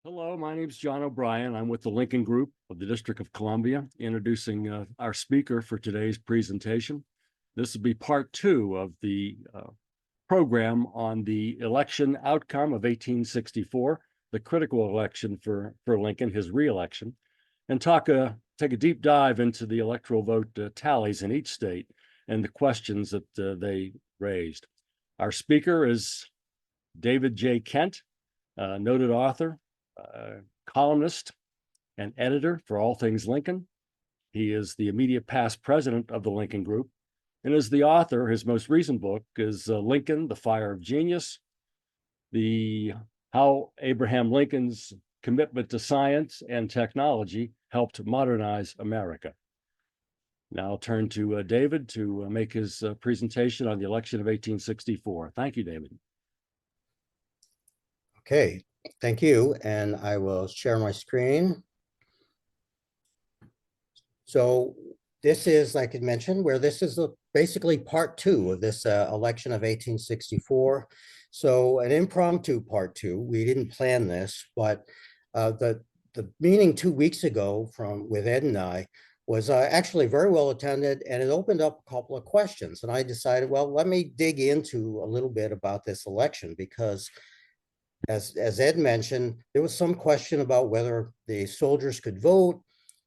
Hello, my name is John O'Brien. I'm with the Lincoln Group of the District of Columbia, introducing our speaker for today's presentation. This will be part two of the program on the election outcome of 1864, the critical election for Lincoln, his reelection, and take a deep dive into the electoral vote tallies in each state and the questions that they raised. Our speaker is David J. Kent, noted author, columnist and editor for All Things Lincoln. He is the immediate past president of the Lincoln Group and is the author. His most recent book is Lincoln, the Fire of Genius, How Abraham Lincoln's Commitment to Science and Technology Helped Modernize America. Now I'll turn to David to make his presentation on the election of 1864. Thank you, David. Okay, thank you. And I will share my screen. So this is, like I mentioned, where this is basically part two of this election of 1864. So an impromptu part two. We didn't plan this, but the meeting 2 weeks ago with Ed and I was actually very well attended, and it opened up a couple of questions. And I decided, well, let me dig into a little bit about this election, because as Ed mentioned, there was some question about whether the soldiers could vote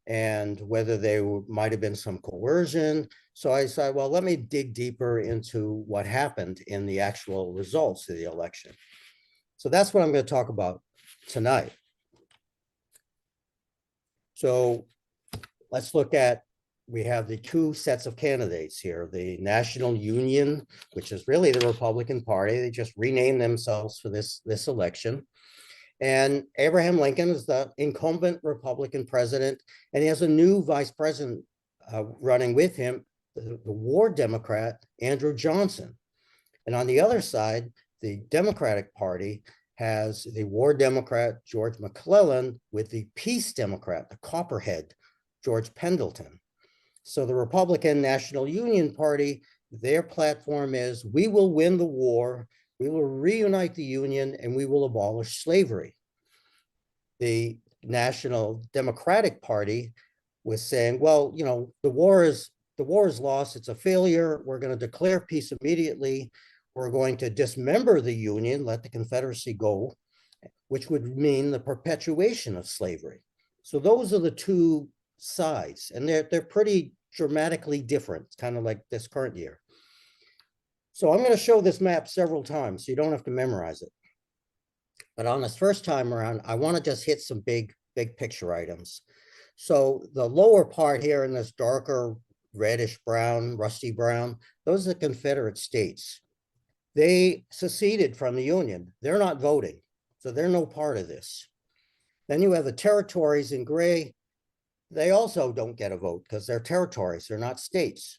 and whether there might have been some coercion. So I decided, well, let me dig deeper into what happened in the actual results of the election. So that's what I'm going to talk about tonight. So let's look at, we have the two sets of candidates here, the National Union, which is really the Republican Party. They just renamed themselves for this election. And Abraham Lincoln is the incumbent Republican president, and he has a new vice president running with him, the war Democrat, Andrew Johnson. And on the other side, the Democratic Party has the war Democrat, George McClellan, with the peace Democrat, the Copperhead, George Pendleton. So the Republican National Union Party, their platform is, we will win the war, we will reunite the Union, and we will abolish slavery. The National Democratic Party was saying, well, you know, the war is lost, it's a failure, we're going to declare peace immediately, we're going to dismember the Union, let the Confederacy go, which would mean the perpetuation of slavery. So those are the two sides, and they're pretty dramatically different, kind of like this current year. So I'm going to show this map several times, so you don't have to memorize it. But on this first time around, I want to just hit some big picture items. So the lower part here in this darker reddish brown, rusty brown, those are the Confederate states. They seceded from the Union. They're not voting, so they're no part of this. Then you have the territories in gray. They also don't get a vote because they're territories, they're not states.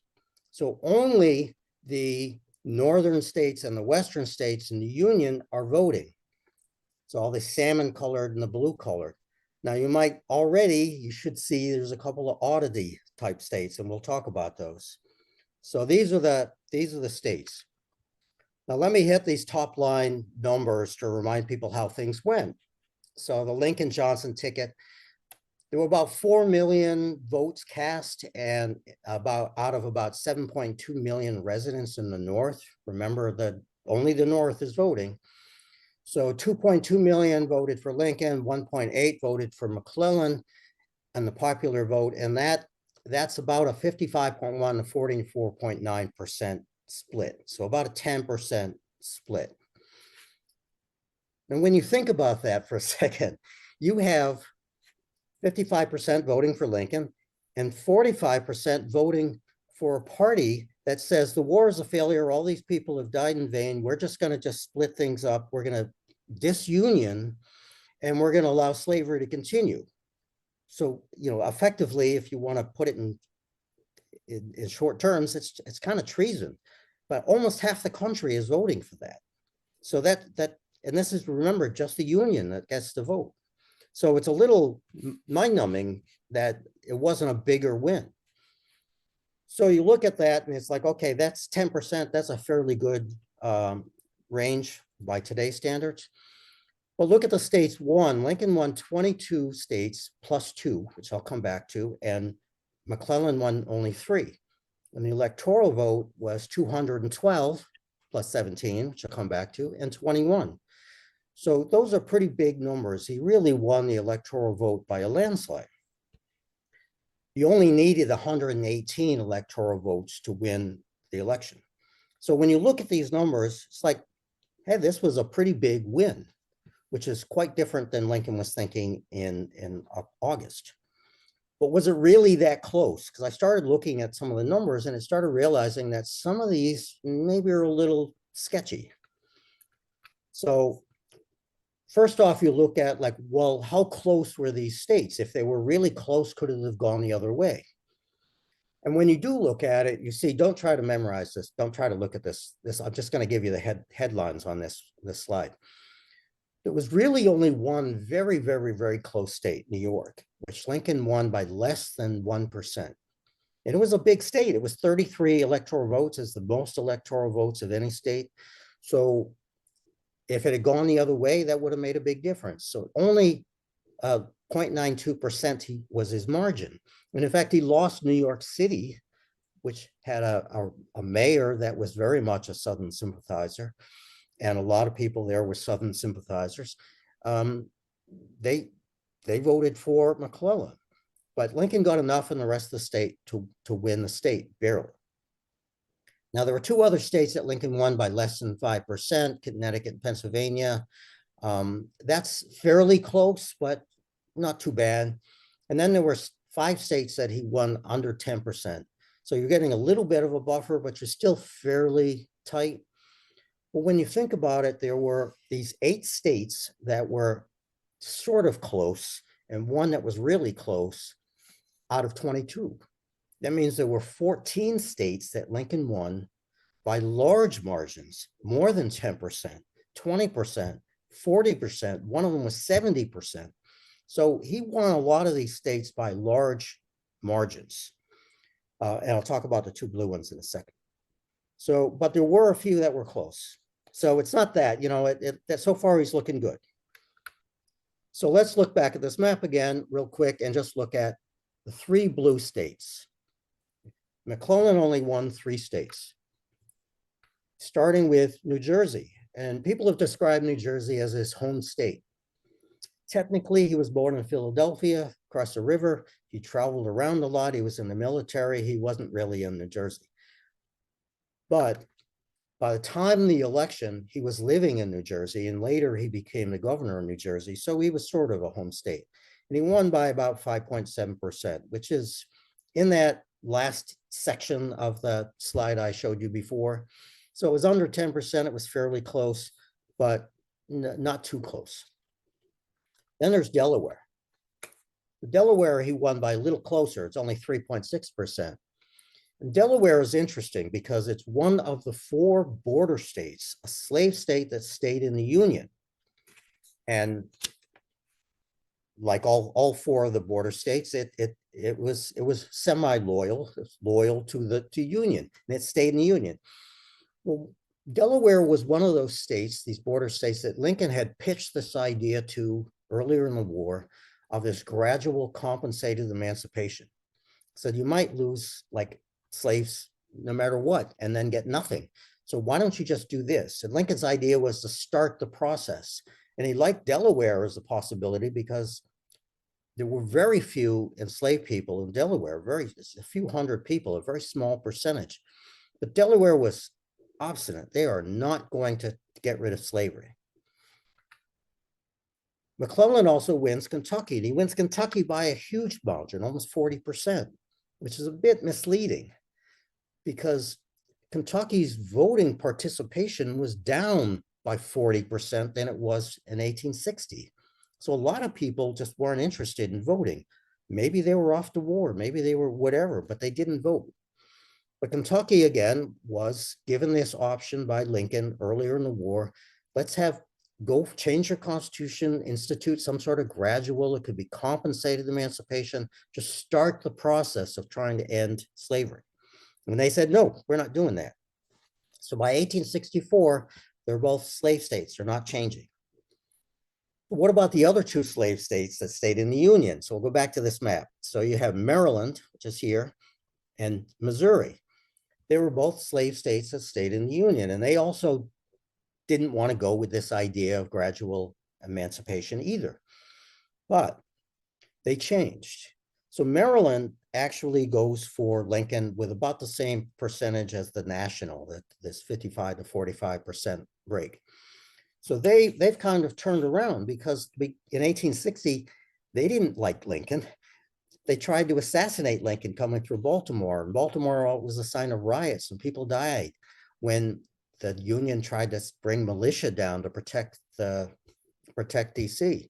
So only the northern states and the western states in the Union are voting. So all the salmon colored and the blue colored. Now you should see there's a couple of oddity type states, and we'll talk about those. So these are the states. Now let me hit these top line numbers to remind people how things went. So the Lincoln-Johnson ticket, there were about 4 million votes cast, and out of about 7.2 million residents in the North. Remember that only the North is voting. So 2.2 million voted for Lincoln, 1.8 voted for McClellan and the popular vote. And that's about a 55.1 to 44.9% split. So about a 10% split. And when you think about that for a second, you have 55% voting for Lincoln and 45% voting for a party that says the war is a failure, all these people have died in vain, we're just going to just split things up, we're going to disunion, and we're going to allow slavery to continue. So, you know, effectively, if you want to put it in short terms, it's kind of treason. But almost half the country is voting for that. So and this is, remember, just the Union that gets to vote. So it's a little mind-numbing that it wasn't a bigger win. So you look at that and it's like, okay, that's 10%. That's a fairly good range by today's standards. Well, look at the states won. Lincoln won 22 states plus 2, which I'll come back to, and McClellan won only 3. And the electoral vote was 212 plus 17, which I'll come back to, and 21. So those are pretty big numbers. He really won the electoral vote by a landslide. You only needed 118 electoral votes to win the election. So when you look at these numbers, it's like, hey, this was a pretty big win, which is quite different than Lincoln was thinking in August. But was it really that close? Because I started looking at some of the numbers and I started realizing that some of these maybe are a little sketchy. So first off, you look at like, well, how close were these states? If they were really close, could it have gone the other way? And when you do look at it, you see, don't try to memorize this. Don't try to look at this. I'm just going to give you the headlines on this slide. There was really only one very, very, very close state, New York, which Lincoln won by less than 1%. And it was a big state. It was 33 electoral votes, is the most electoral votes of any state. So if it had gone the other way, that would have made a big difference. So only 0.92% was his margin. And in fact, he lost New York City, which had a mayor that was very much a Southern sympathizer. And a lot of people there were Southern sympathizers. They voted for McClellan, but Lincoln got enough in the rest of the state to win the state, barely. Now, there were 2 other states that Lincoln won by less than 5%, Connecticut and Pennsylvania. That's fairly close, but not too bad. And then there were 5 states that he won under 10%. So you're getting a little bit of a buffer, but you're still fairly tight. But when you think about it, there were these 8 states that were sort of close and one that was really close out of 22. That means there were 14 states that Lincoln won by large margins, more than 10%, 20%, 40%. One of them was 70%. So he won a lot of these states by large margins. And I'll talk about the 2 blue ones in a second. So, but there were a few that were close. So it's not that, you know, that so far he's looking good. So let's look back at this map again real quick and just look at the 3 blue states. McClellan only won 3 states, starting with New Jersey. And people have described New Jersey as his home state. Technically, he was born in Philadelphia, across the river. He traveled around a lot. He was in the military. He wasn't really in New Jersey. But by the time of the election, he was living in New Jersey, and later he became the governor of New Jersey. So he was sort of a home state. And he won by about 5.7%, which is in that last section of the slide I showed you before. So it was under 10%. It was fairly close, but not too close. Then there's Delaware. Delaware, he won by a little closer. It's only 3.6%. And Delaware is interesting because it's one of the 4 border states, a slave state that stayed in the Union. And like all 4 of the border states, it was semi-loyal, loyal to Union, and it stayed in the Union. Well, Delaware was one of those states, these border states, that Lincoln had pitched this idea to earlier in the war of this gradual compensated emancipation. So you might lose like slaves no matter what and then get nothing. So why don't you just do this? And Lincoln's idea was to start the process. And he liked Delaware as a possibility because there were very few enslaved people in Delaware, a few hundred people, a very small percentage. But Delaware was obstinate. They are not going to get rid of slavery. McClellan also wins Kentucky, and he wins Kentucky by a huge margin, almost 40%, which is a bit misleading because Kentucky's voting participation was down by 40% than it was in 1860. So a lot of people just weren't interested in voting. Maybe they were off to war, maybe they were whatever, but they didn't vote. But Kentucky, again, was given this option by Lincoln earlier in the war. Let's go change your constitution, institute some sort of gradual, it could be compensated emancipation, just start the process of trying to end slavery. And they said, no, we're not doing that. So by 1864, they're both slave states, they're not changing. What about the other two slave states that stayed in the Union? So we'll go back to this map. So you have Maryland, which is here, and Missouri. They were both slave states that stayed in the Union, and they also didn't want to go with this idea of gradual emancipation either. But they changed. So Maryland actually goes for Lincoln with about the same percentage as the national, that this 55 to 45% break. So they've kind of turned around, because in 1860, they didn't like Lincoln. They tried to assassinate Lincoln coming through Baltimore, and Baltimore was a sign of riots and people died when the Union tried to bring militia down to protect DC.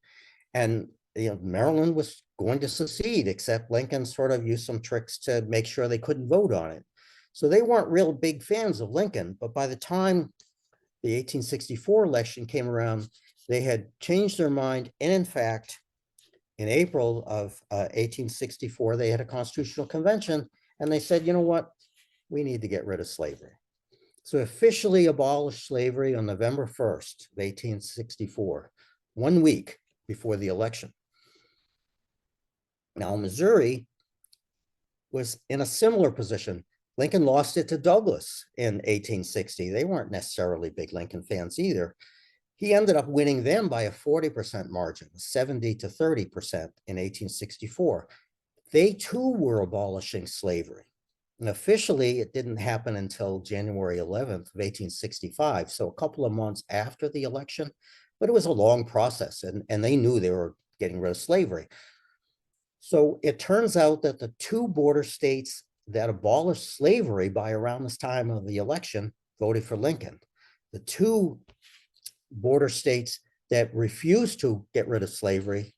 And Maryland was going to secede, except Lincoln sort of used some tricks to make sure they couldn't vote on it. So they weren't real big fans of Lincoln, but by the time the 1864 election came around, they had changed their mind. And in fact, in April of 1864, they had a constitutional convention, and they said, you know what, we need to get rid of slavery. So officially abolished slavery on November 1st, 1864, 1 week before the election. Now, Missouri was in a similar position. Lincoln lost it to Douglas in 1860. They weren't necessarily big Lincoln fans either. He ended up winning them by a 40% margin, 70 to 30% in 1864. They too were abolishing slavery. And officially, it didn't happen until January 11th of 1865, so a couple of months after the election, but it was a long process, and they knew they were getting rid of slavery. So it turns out that the two border states that abolished slavery by around this time of the election voted for Lincoln. The two border states that refused to get rid of slavery,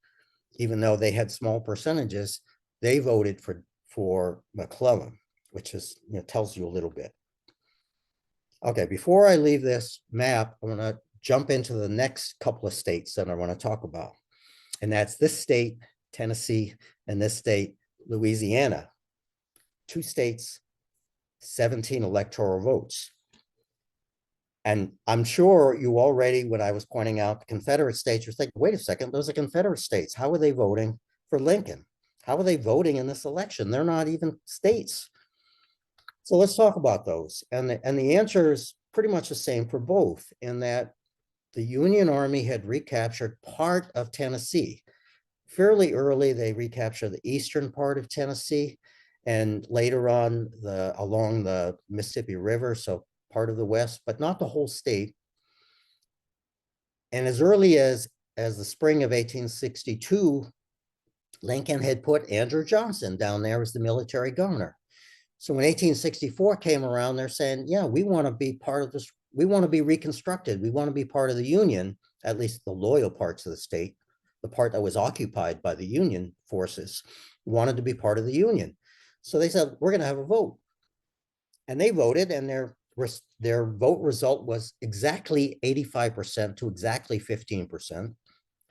even though they had small percentages, they voted for McClellan, which is, tells you a little bit. Okay, before I leave this map, I'm going to jump into the next couple of states that I want to talk about. And that's this state, Tennessee, and this state, Louisiana. Two states, 17 electoral votes. And I'm sure you already, when I was pointing out the Confederate states, you're thinking, wait a second, those are Confederate states. How are they voting for Lincoln? How are they voting in this election? They're not even states. So let's talk about those. And the answer is pretty much the same for both, in that the Union Army had recaptured part of Tennessee. Fairly early, they recaptured the eastern part of Tennessee, and later on along the Mississippi River, so part of the West, but not the whole state. And as early as the spring of 1862, Lincoln had put Andrew Johnson down there as the military governor. So when 1864 came around, they're saying, yeah, we want to be part of this. We want to be reconstructed. We want to be part of the Union, at least the loyal parts of the state, the part that was occupied by the Union forces, wanted to be part of the Union. So they said, we're going to have a vote. And they voted, and their vote result was exactly 85% to exactly 15%.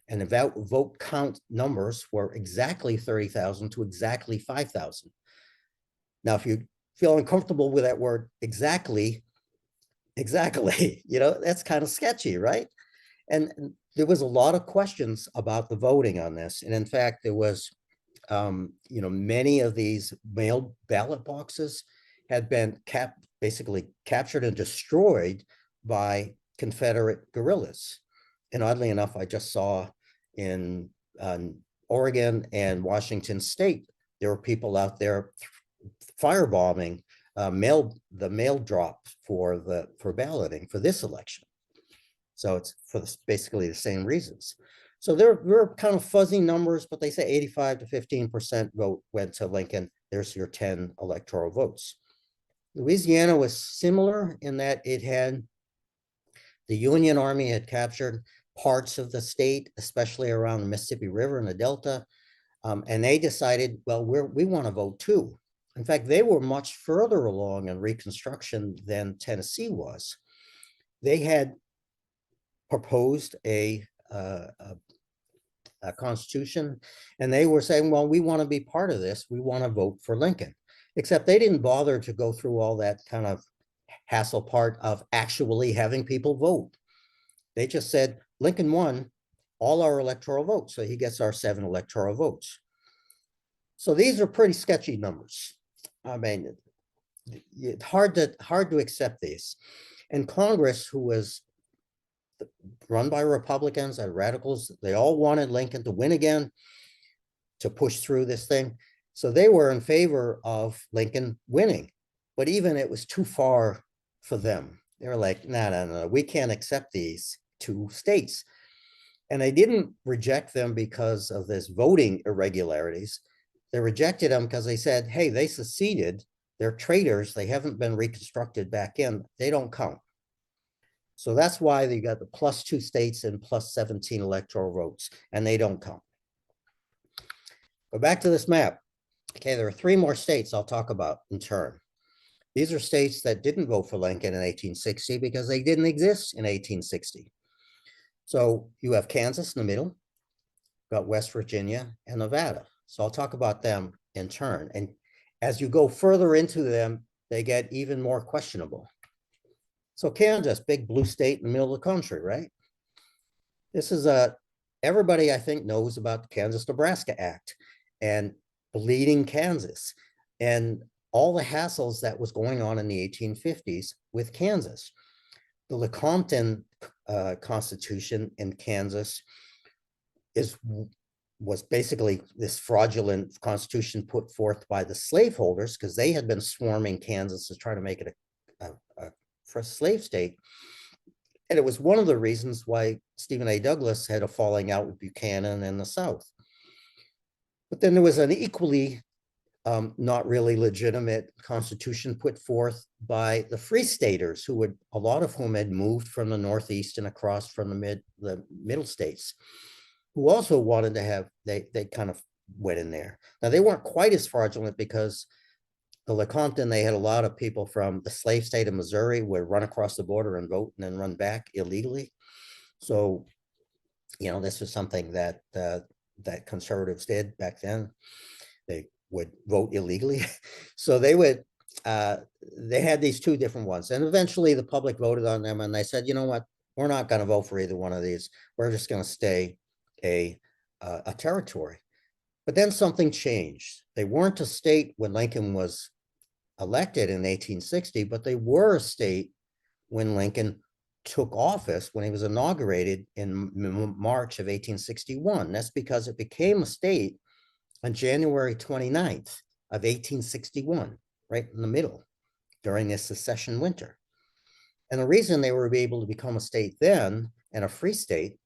And the vote count numbers were exactly 30,000 to exactly 5,000. Now, if you feel uncomfortable with that word exactly, that's kind of sketchy, right? And there was a lot of questions about the voting on this. And in fact, there was, many of these mailed ballot boxes had been basically captured and destroyed by Confederate guerrillas. And oddly enough, I just saw in Oregon and Washington State, there were people out there firebombing the mail drop for balloting for this election. So it's for basically the same reasons. So there were kind of fuzzy numbers, but they say 85 to 15% vote went to Lincoln. There's your 10 electoral votes. Louisiana was similar in that it had the Union Army had captured parts of the state, especially around the Mississippi River and the Delta. And they decided, well, we want to vote too. In fact, they were much further along in Reconstruction than Tennessee was. They had proposed a constitution, and they were saying, well, we want to be part of this. We want to vote for Lincoln. Except they didn't bother to go through all that kind of hassle part of actually having people vote. They just said, Lincoln won. all our electoral votes. So he gets our 7 electoral votes. So these are pretty sketchy numbers. I mean, it's hard to accept these. And Congress, who was run by Republicans and radicals, they all wanted Lincoln to win again, to push through this thing. So they were in favor of Lincoln winning, but even it was too far for them. They were like, no, we can't accept these 2 states. And they didn't reject them because of this voting irregularities. They rejected them because they said, hey, they seceded, they're traitors, they haven't been reconstructed back in, they don't count. So that's why they got the +2 states and +17 electoral votes, and they don't count. Go back to this map. Okay, there are 3 more states I'll talk about in turn. These are states that didn't vote for Lincoln in 1860 because they didn't exist in 1860. So you have Kansas in the middle, got West Virginia and Nevada. So I'll talk about them in turn. And as you go further into them, they get even more questionable. So Kansas, big blue state in the middle of the country, right? This is everybody I think knows about the Kansas-Nebraska Act and bleeding Kansas and all the hassles that was going on in the 1850s with Kansas. The Lecompton Constitution in Kansas was basically this fraudulent constitution put forth by the slaveholders because they had been swarming Kansas to try to make it a first slave state. And it was one of the reasons why Stephen A. Douglas had a falling out with Buchanan and the South. But then there was an equally not really legitimate constitution put forth by the Free Staters, who would, a lot of whom had moved from the Northeast and across from the middle states, who also wanted to have, they kind of went in there. Now they weren't quite as fraudulent because the Lecompton, they had a lot of people from the slave state of Missouri would run across the border and vote and then run back illegally. So, you know, this was something that that conservatives did back then. They would vote illegally. So they would, they had these 2 different ones. And eventually the public voted on them and they said, you know what, we're not going to vote for either one of these. We're just going to stay a territory. But then something changed. They weren't a state when Lincoln was elected in 1860, but they were a state when Lincoln took office, when he was inaugurated in March of 1861. That's because it became a state on January 29th of 1861, right in the middle, during this secession winter. And the reason they were able to become a state then and a free state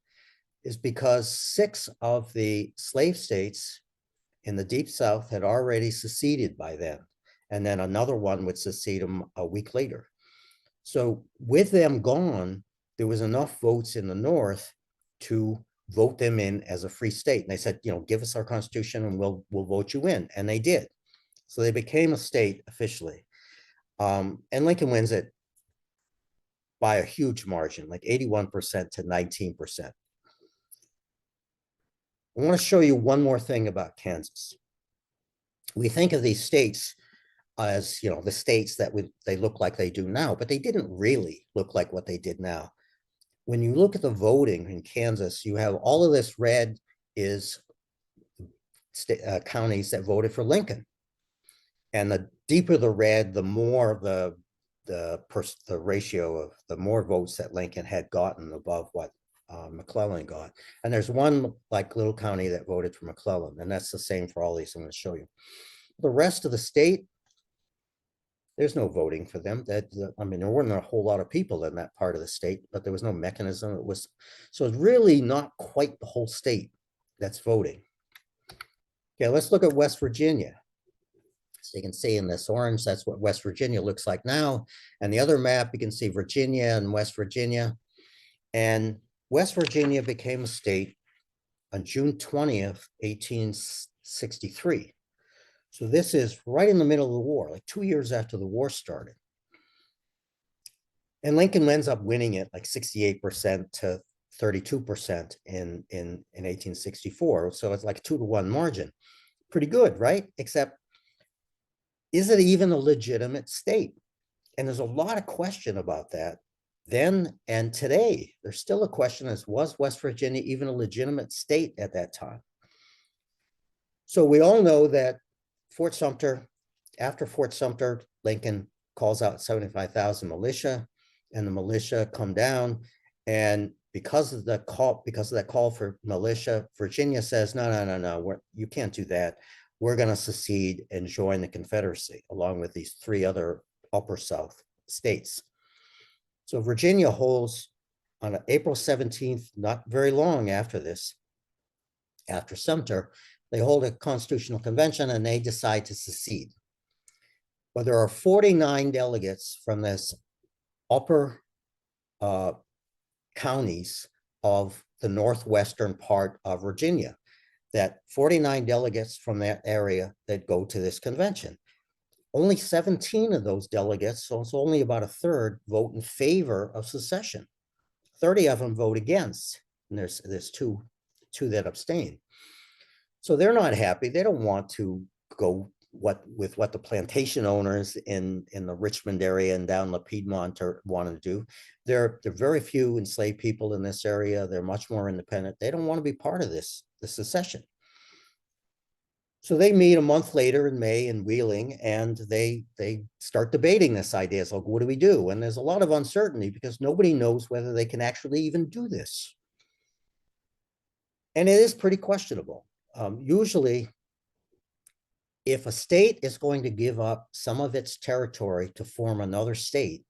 is because 6 of the slave states in the Deep South had already seceded by then. And then another one would secede them a week later. So with them gone, there was enough votes in the North to vote them in as a free state. And they said, you know, give us our constitution and we'll vote you in. And they did. So they became a state officially. And Lincoln wins it by a huge margin, like 81% to 19%. I want to show you one more thing about Kansas. We think of these states as, you know, the states that they look like they do now, but they didn't really look like what they did now. When you look at the voting in Kansas, you have all of this red is counties that voted for Lincoln. And the deeper the red, the more the ratio of the more votes that Lincoln had gotten above what McClellan got. And there's one like little county that voted for McClellan, and that's the same for all these I'm going to show you. The rest of the state, there's no voting for them. I mean, there weren't a whole lot of people in that part of the state, but there was no mechanism. It was, so it's really not quite the whole state that's voting. Okay, let's look at West Virginia. So you can see in this orange, that's what West Virginia looks like now. And the other map, you can see Virginia and West Virginia. And West Virginia became a state on June 20th, 1863. So this is right in the middle of the war, like 2 years after the war started. And Lincoln ends up winning it like 68% to 32% in 1864. So it's like a 2-to-1 margin. Pretty good, right? Except, is it even a legitimate state? And there's a lot of question about that Then and today, there's still a question as was West Virginia even a legitimate state at that time? So we all know that Fort Sumter, after Fort Sumter, Lincoln calls out 75,000 militia, and the militia come down. And because of that call for militia, Virginia says, no, you can't do that. We're going to secede and join the Confederacy, along with these three other upper South states. So Virginia holds on April 17th, not very long after this, after Sumter, they hold a constitutional convention and they decide to secede. But there are 49 delegates from this upper counties of the northwestern part of Virginia, that 49 delegates from that area that go to this convention. Only 17 of those delegates, so it's only about a third, vote in favor of secession. 30 of them vote against, and there's two that abstain. So they're not happy. They don't want to go with what the plantation owners in the Richmond area and down the Piedmont want to do. There are very few enslaved people in this area. They're much more independent. They don't want to be part of the secession. So they meet a month later in May in Wheeling, and they start debating this idea. It's like, what do we do? And there's a lot of uncertainty because nobody knows whether they can actually even do this. And it is pretty questionable. Usually, if a state is going to give up some of its territory to form another state,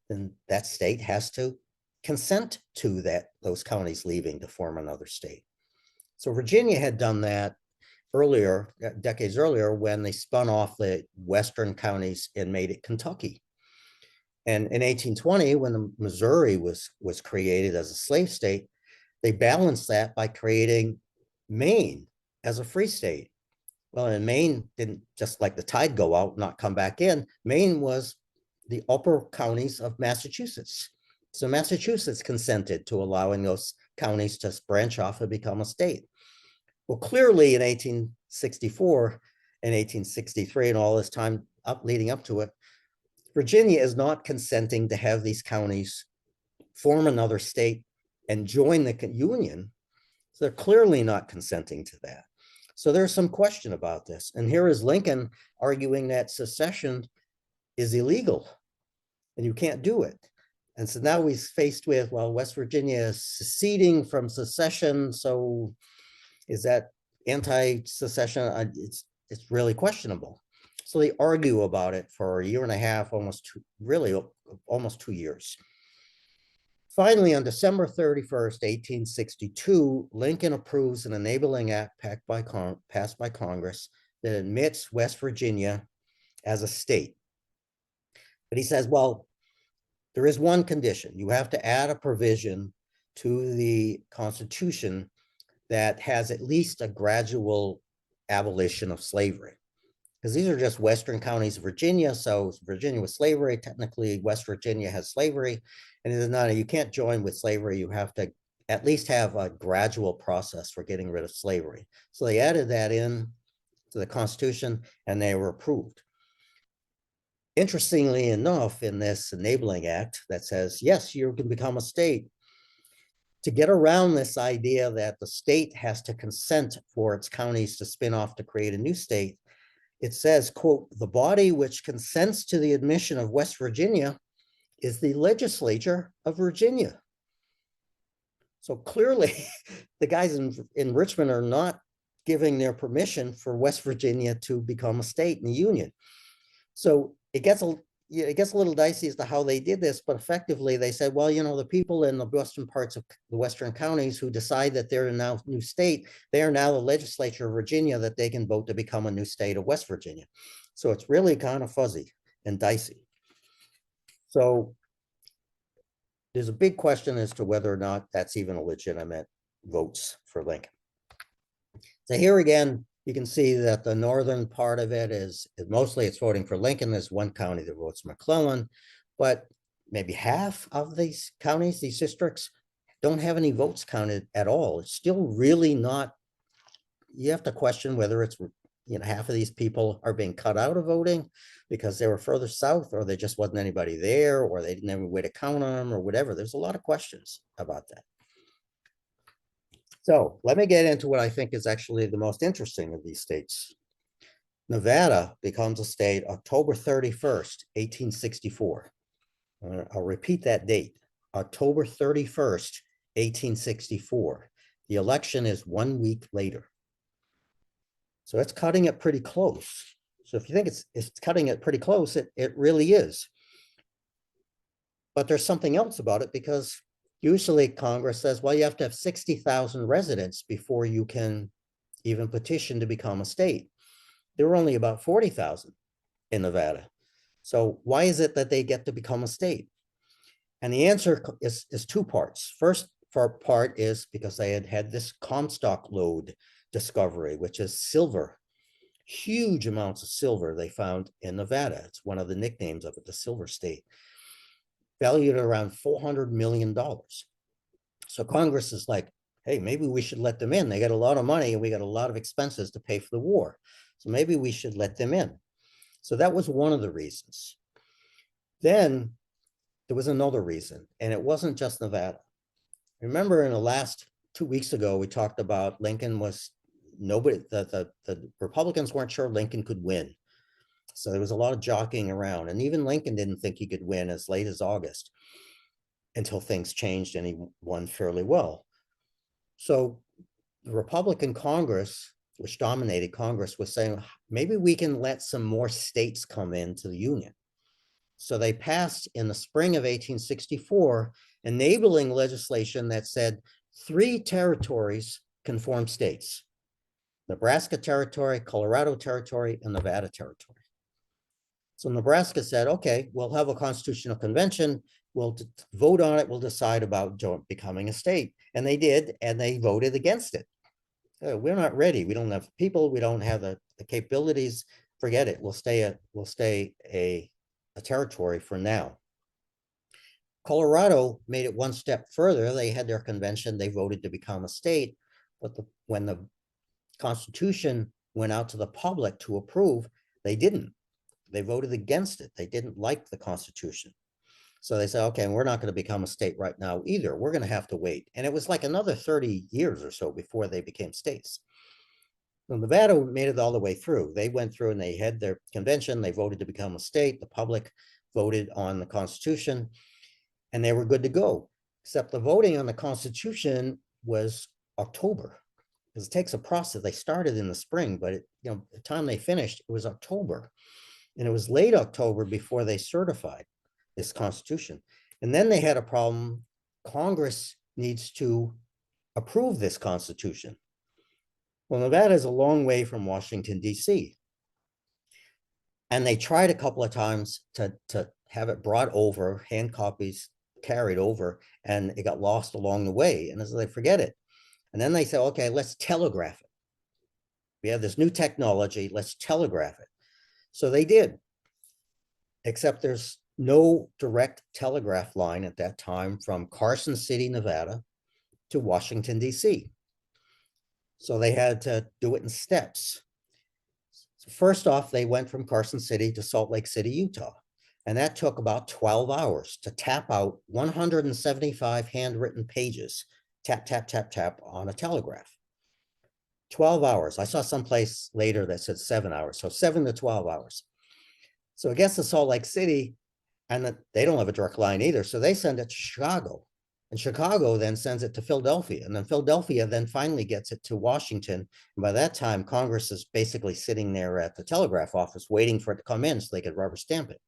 then that state has to consent to those counties leaving to form another state. So Virginia had done that earlier, decades earlier, when they spun off the western counties and made it Kentucky. And in 1820, when Missouri was created as a slave state, they balanced that by creating Maine as a free state. Well, and Maine didn't just like the tide go out, not come back in. Maine was the upper counties of Massachusetts. So Massachusetts consented to allowing those counties to branch off and become a state. Well, clearly in 1864 and 1863 and all this time leading up to it, Virginia is not consenting to have these counties form another state and join the Union. So they're clearly not consenting to that. So there's some question about this. And here is Lincoln arguing that secession is illegal and you can't do it. And so now he's faced with, well, West Virginia is seceding from secession. So is that anti-secession? It's really questionable. So they argue about it for a year and a half, almost 2 years. Finally, on December 31st, 1862, Lincoln approves an enabling act passed by Congress that admits West Virginia as a state. But he says, well, there is one condition. You have to add a provision to the Constitution that has at least a gradual abolition of slavery. Because these are just western counties of Virginia. So Virginia with slavery, technically West Virginia has slavery. And it is not, you can't join with slavery. You have to at least have a gradual process for getting rid of slavery. So they added that in to the Constitution and they were approved. Interestingly enough, in this enabling act that says, yes, you can become a state, to get around this idea that the state has to consent for its counties to spin off to create a new state, it says, quote, the body which consents to the admission of West Virginia is the legislature of Virginia. So clearly the guys in Richmond are not giving their permission for West Virginia to become a state in the Union. So it gets a little dicey as to how they did this, but effectively they said, well, the people in the western parts of the western counties who decide that they're now a new state, they are now the legislature of Virginia that they can vote to become a new state of West Virginia. So it's really kind of fuzzy and dicey. So there's a big question as to whether or not that's even a legitimate votes for Lincoln. So here again, you can see that the northern part of it is mostly it's voting for Lincoln. There's one county that votes McClellan, but maybe half of these counties, these districts, don't have any votes counted at all. It's still really not, you have to question whether it's half of these people are being cut out of voting because they were further south, or there just wasn't anybody there, or they didn't have a way to count on them, or whatever. There's a lot of questions about that. So let me get into what I think is actually the most interesting of these states. Nevada becomes a state October 31st, 1864. I'll repeat that date, October 31st, 1864. The election is 1 week later. So it's cutting it pretty close. So if you think it's cutting it pretty close, it really is. But there's something else about it, because usually Congress says, well, you have to have 60,000 residents before you can even petition to become a state. There were only about 40,000 in Nevada. So why is it that they get to become a state? And the answer is two parts. First part is because they had this Comstock lode discovery, which is silver. Huge amounts of silver they found in Nevada. It's one of the nicknames of it, the Silver State, valued at around $400 million. So Congress is like, hey, maybe we should let them in. They got a lot of money and we got a lot of expenses to pay for the war. So maybe we should let them in. So that was one of the reasons. Then there was another reason, and it wasn't just Nevada. Remember, in the last 2 weeks ago, we talked about Lincoln was nobody, the Republicans weren't sure Lincoln could win. So there was a lot of jockeying around, and even Lincoln didn't think he could win as late as August until things changed and he won fairly well. So the Republican Congress, which dominated Congress, was saying, maybe we can let some more states come into the Union. So they passed in the spring of 1864, enabling legislation that said 3 territories can form states: Nebraska Territory, Colorado Territory, and Nevada Territory. So Nebraska said, okay, we'll have a constitutional convention, we'll vote on it, we'll decide about becoming a state. And they did, and they voted against it. We're not ready. We don't have people, we don't have the capabilities. Forget it. We'll stay a territory for now. Colorado made it one step further. They had their convention, they voted to become a state, but when the Constitution went out to the public to approve, they didn't. They voted against it. They didn't like the Constitution. So they said, okay, we're not going to become a state right now either. We're going to have to wait. And it was like another 30 years or so before they became states. Well, Nevada made it all the way through. They went through and they had their convention. They voted to become a state. The public voted on the Constitution, and they were good to go. Except the voting on the Constitution was October, because it takes a process. They started in the spring, but the time they finished, it was October. And it was late October before they certified this Constitution. And then they had a problem. Congress needs to approve this Constitution. Well, Nevada is a long way from Washington, D.C. And they tried a couple of times to have it brought over, hand copies carried over, and it got lost along the way. And so they forget it. And then they said, okay, let's telegraph it. We have this new technology, let's telegraph it. So they did, except there's no direct telegraph line at that time from Carson City, Nevada to Washington, D.C. So they had to do it in steps. So first off, they went from Carson City to Salt Lake City, Utah. And that took about 12 hours to tap out 175 handwritten pages, tap, tap, tap, tap on a telegraph. 12 hours. I saw someplace later that said 7 hours. So 7 to 12 hours. So it gets to Salt Lake City, and they don't have a direct line either. So they send it to Chicago. And Chicago then sends it to Philadelphia. And then Philadelphia then finally gets it to Washington. And by that time, Congress is basically sitting there at the telegraph office waiting for it to come in so they could rubber stamp it.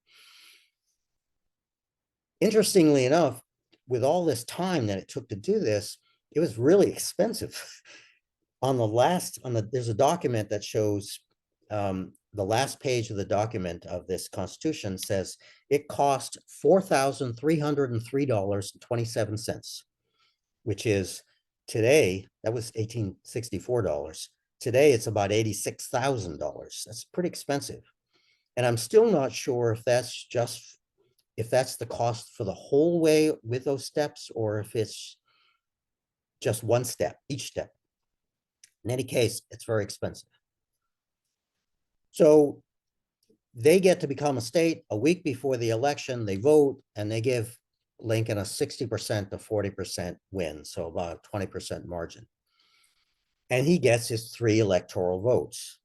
Interestingly enough, with all this time that it took to do this, it was really expensive. There's a document that shows the last page of the document of this Constitution says it cost $4,303.27, which is today, that was $1864. Today, it's about $86,000. That's pretty expensive. And I'm still not sure if that's the cost for the whole way with those steps, or if it's just one step, each step. In any case, it's very expensive. So they get to become a state a week before the election, they vote, and they give Lincoln a 60% to 40% win, so about a 20% margin. And he gets his 3 electoral votes.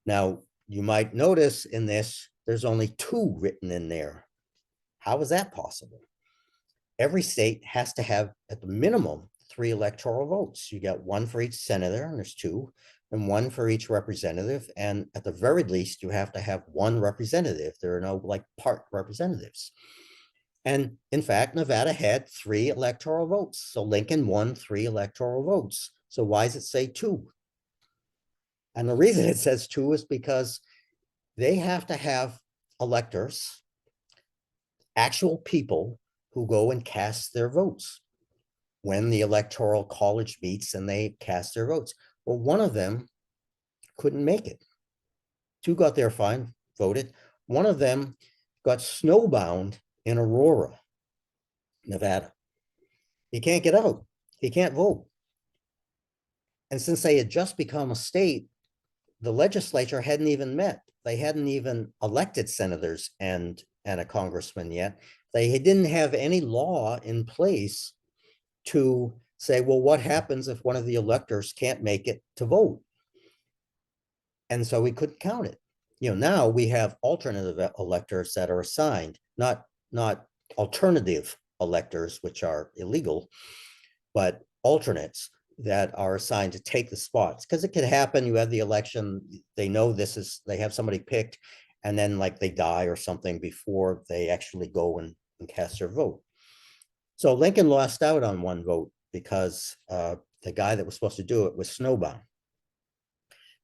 Now, you might notice in this, there's only 2 written in there. How is that possible? Every state has to have at the minimum 3 electoral votes. You get 1 for each senator, and there's 2, and 1 for each representative. And at the very least, you have to have 1 representative. There are no like part representatives. And in fact, Nevada had 3 electoral votes. So Lincoln won 3 electoral votes. So why does it say 2? And the reason it says 2 is because they have to have electors, actual people who go and cast their votes when the electoral college meets and they cast their votes. Well, one of them couldn't make it. 2 got there fine, voted. One of them got snowbound in Aurora, Nevada. He can't get out. He can't vote. And since they had just become a state, the legislature hadn't even met. They hadn't even elected senators and a congressman yet. They didn't have any law in place to say, well, what happens if one of the electors can't make it to vote? And so we couldn't count it. Now we have alternative electors that are assigned, not alternative electors, which are illegal, but alternates that are assigned to take the spots. Because it could happen, you have the election, they know they have somebody picked, and then like they die or something before they actually go and cast their vote. So Lincoln lost out on 1 vote because the guy that was supposed to do it was snowbound.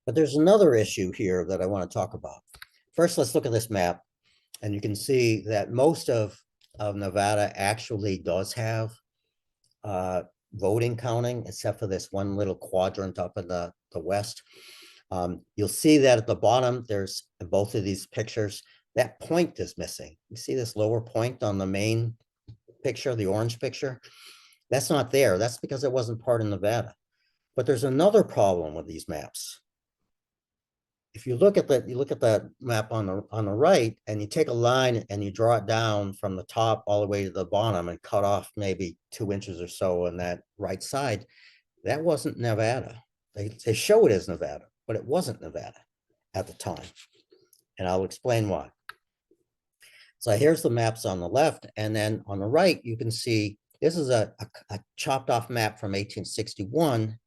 But there's another issue here that I want to talk about. First, let's look at this map. And you can see that most of Nevada actually does have voting counting, except for this one little quadrant up in the west. You'll see that at the bottom, there's in both of these pictures, that point is missing. You see this lower point on the main picture, the orange picture? That's not there. That's because it wasn't part of Nevada. But there's another problem with these maps. If you look at that map on the right, and you take a line and you draw it down from the top all the way to the bottom and cut off maybe 2 inches or so on that right side, that wasn't Nevada. They show it as Nevada, but it wasn't Nevada at the time. And I'll explain why. So here's the maps on the left, and then on the right, you can see this is a chopped off map from 1861.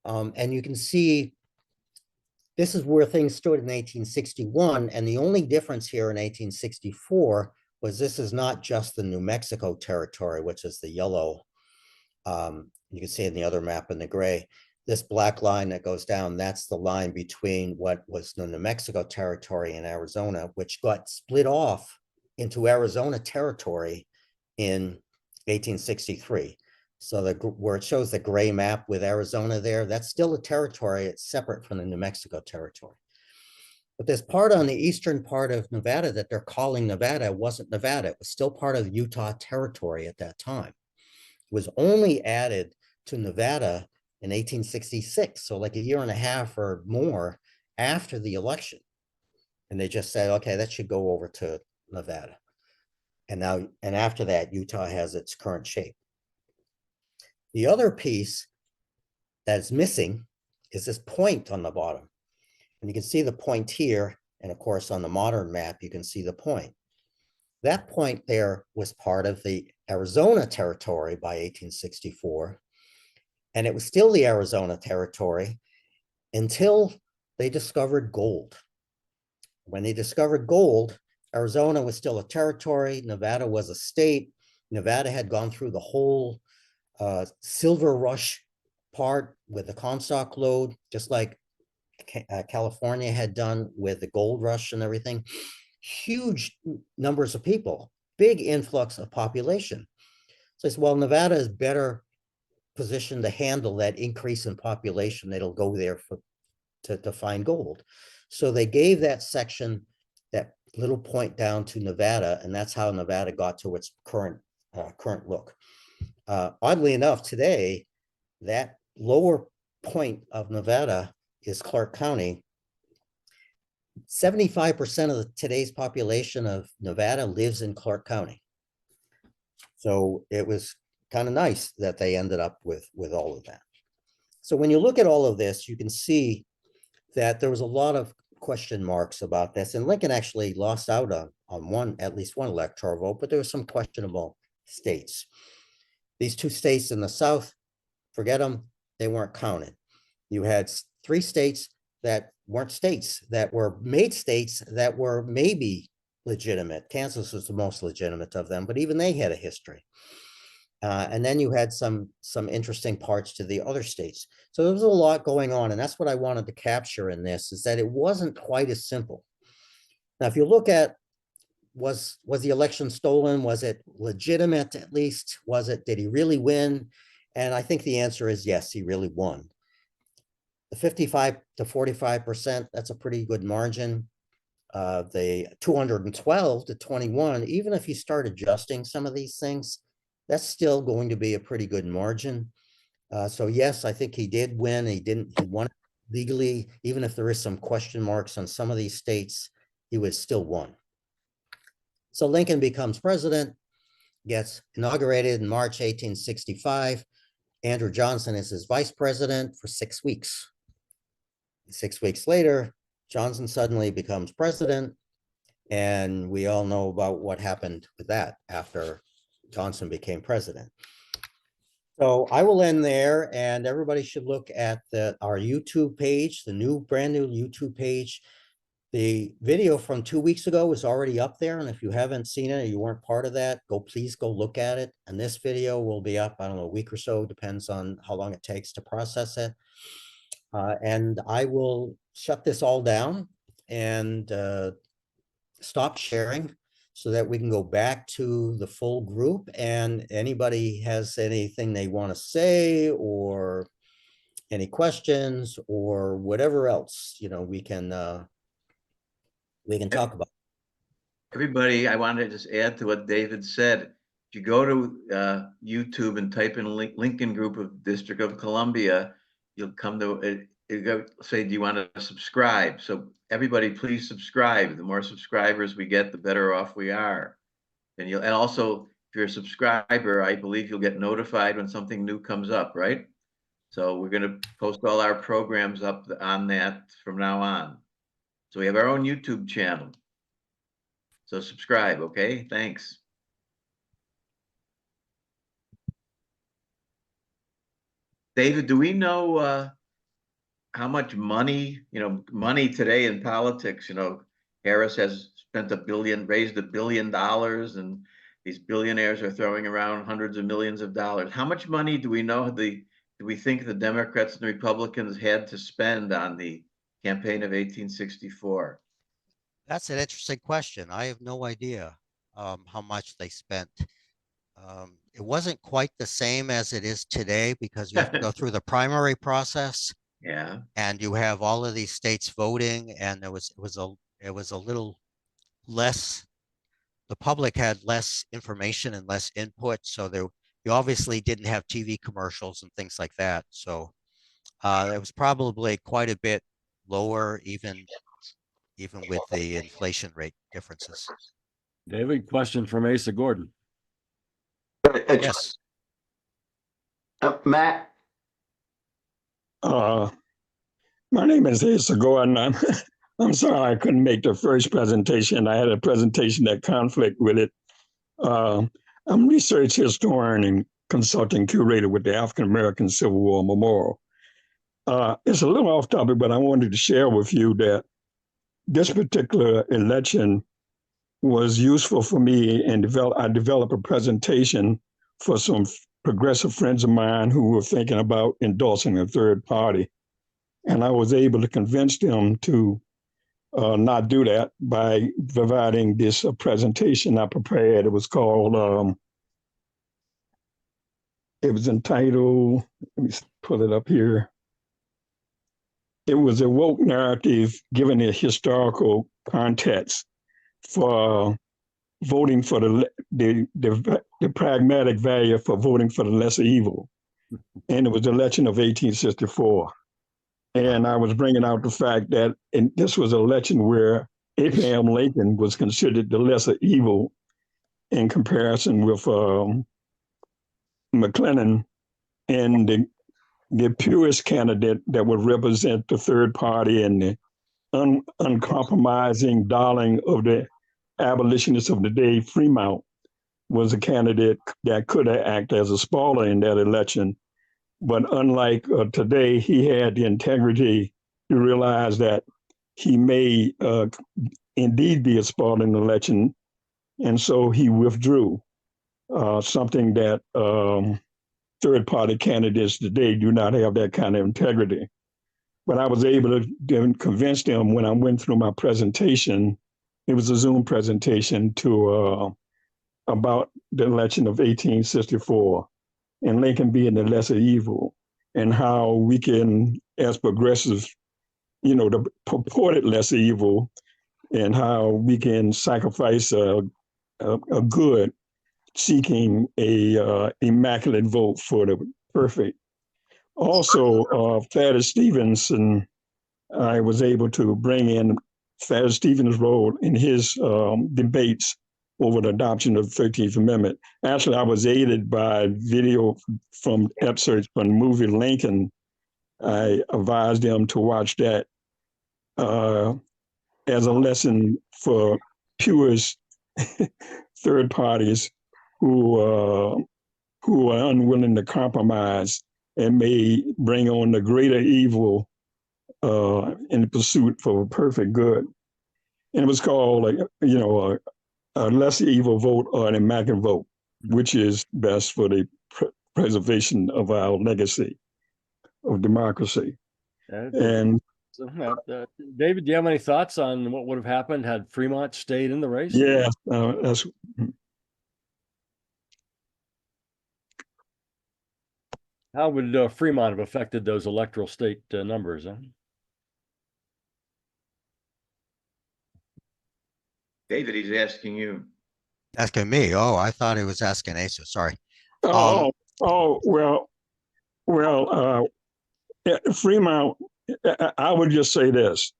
And you can see this is where things stood in 1861. And the only difference here in 1864 was this is not just the New Mexico territory, which is the yellow. You can see in the other map in the gray. This black line that goes down, that's the line between what was the New Mexico territory and Arizona, which got split off into Arizona territory in 1863. So where it shows the gray map with Arizona there, that's still a territory. It's separate from the New Mexico territory. But this part on the eastern part of Nevada that they're calling Nevada wasn't Nevada. It was still part of Utah territory at that time. It was only added to Nevada in 1866, so like a year and a half or more after the election. And they just said, okay, that should go over to Nevada. And after that, Utah has its current shape. The other piece that's missing is this point on the bottom. And you can see the point here. And of course, on the modern map, you can see the point. That point there was part of the Arizona territory by 1864. And it was still the Arizona territory until they discovered gold. When they discovered gold, Arizona was still a territory. Nevada was a state. Nevada had gone through the whole silver rush part with the Comstock lode, just like California had done with the gold rush and everything. Huge numbers of people, big influx of population. So it's, well, Nevada is better positioned to handle that increase in population that'll go there to find gold. So they gave that section, that little point down to Nevada, and that's how Nevada got to its current look. Oddly enough, today, that lower point of Nevada is Clark County. 75% of today's population of Nevada lives in Clark County. So it was kind of nice that they ended up with all of that. So when you look at all of this, you can see that there was a lot of question marks about this. And Lincoln actually lost out on at least one electoral vote, but there were some questionable states. These two states in the South, forget them, they weren't counted. You had 3 states that weren't states, that were made states that were maybe legitimate. Kansas was the most legitimate of them, but even they had a history. And then you had some interesting parts to the other states. So there was a lot going on, and that's what I wanted to capture in this, is that it wasn't quite as simple. Now, if you look at, was the election stolen? Was it legitimate at least? Did he really win? And I think the answer is yes, he really won. The 55 to 45%, that's a pretty good margin. The 212 to 21, even if you start adjusting some of these things, that's still going to be a pretty good margin. So yes, I think he did win. He won legally, even if there is some question marks on some of these states, he was still won. So Lincoln becomes president, gets inaugurated in March 1865. Andrew Johnson is his vice president for 6 weeks. 6 weeks later, Johnson suddenly becomes president, and we all know about what happened with that after Johnson became president. So I will end there, and everybody should look at our YouTube page, the brand new YouTube page. The video from 2 weeks ago is already up there, and if you haven't seen it or you weren't part of that, please go look at it. And this video will be up, I don't know, a week or so, depends on how long it takes to process it. And I will shut this all down and stop sharing so that we can go back to the full group, and anybody has anything they want to say or any questions or whatever else, we can talk about. Everybody, I wanted to just add to what David said. If you go to YouTube and type in Lincoln Group of District of Columbia, you'll come to it. It'll say, do you want to subscribe? So everybody, please subscribe. The more subscribers we get, the better off we are. And also, if you're a subscriber, I believe you'll get notified when something new comes up, right? So we're going to post all our programs up on that from now on. So we have our own YouTube channel. So subscribe, okay? Thanks. David, do we know how much money, money today in politics, Harris has spent raised $1 billion, and these billionaires are throwing around hundreds of millions of dollars. How much money do we know do we think the Democrats and the Republicans had to spend on the campaign of 1864? That's an interesting question. I have no idea how much they spent. It wasn't quite the same as it is today because you have to go through the primary process. Yeah. And you have all of these states voting, and it was a little less. The public had less information and less input, so you obviously didn't have TV commercials and things like that. So it was probably quite a bit lower, even with the inflation rate differences. David, question from Asa Gordon. Yes. Matt. My name is Asa Gordon. I'm sorry I couldn't make the first presentation. I had a presentation that conflict with it. I'm a research historian and consulting curator with the African American Civil War Memorial. It's a little off topic, but I wanted to share with you that this particular election was useful for me, and I developed a presentation for some progressive friends of mine who were thinking about endorsing a third party. And I was able to convince them to not do that by providing this presentation I prepared. It was called, it was entitled, let me pull it up here. It was a woke narrative given a historical context for voting for the pragmatic value for voting for the lesser evil. And it was the election of 1864. And I was bringing out the fact that this was an election where Abraham Lincoln was considered the lesser evil in comparison with McClellan, and the purest candidate that would represent the third party and the uncompromising darling of the abolitionists of the day, Fremont, was a candidate that could have acted as a spoiler in that election. But unlike today, he had the integrity to realize that he may indeed be a spoiler in the election. And so he withdrew, something that third-party candidates today do not have that kind of integrity. But I was able to convince them when I went through my presentation. It was a Zoom presentation to about the election of 1864 and Lincoln being the lesser evil, and how we can, as progressives, the purported lesser evil, and how we can sacrifice a good, seeking a immaculate vote for the perfect. Also, Thaddeus Stevenson, I was able to bring in Thaddeus Stevens' role in his debates over the adoption of the 13th Amendment. Actually, I was aided by video from excerpts from the movie Lincoln. I advised them to watch that as a lesson for purist third parties who are unwilling to compromise and may bring on the greater evil in the pursuit for a perfect good. And it was called, a lesser evil vote or an immaculate vote, which is best for the preservation of our legacy of democracy. And David, do you have any thoughts on what would have happened had Fremont stayed in the race? Yeah, that's. How would Fremont have affected those electoral state numbers? Huh? David, he's asking you. Asking me? Oh, I thought he was asking Asa. Sorry. Well, Fremont. I would just say this: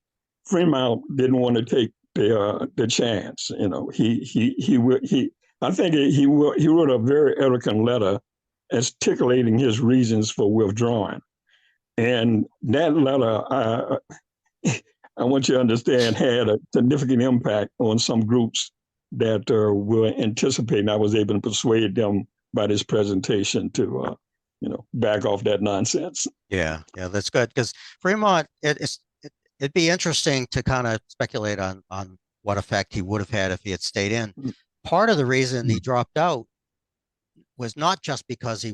Fremont didn't want to take the chance. I think he wrote a very eloquent letter articulating his reasons for withdrawing, and that letter, I want you to understand, had a significant impact on some groups that were anticipating. I was able to persuade them by this presentation to, back off that nonsense. Yeah, that's good, because Fremont, it'd be interesting to kind of speculate on what effect he would have had if he had stayed in. Part of the reason he dropped out was not just because he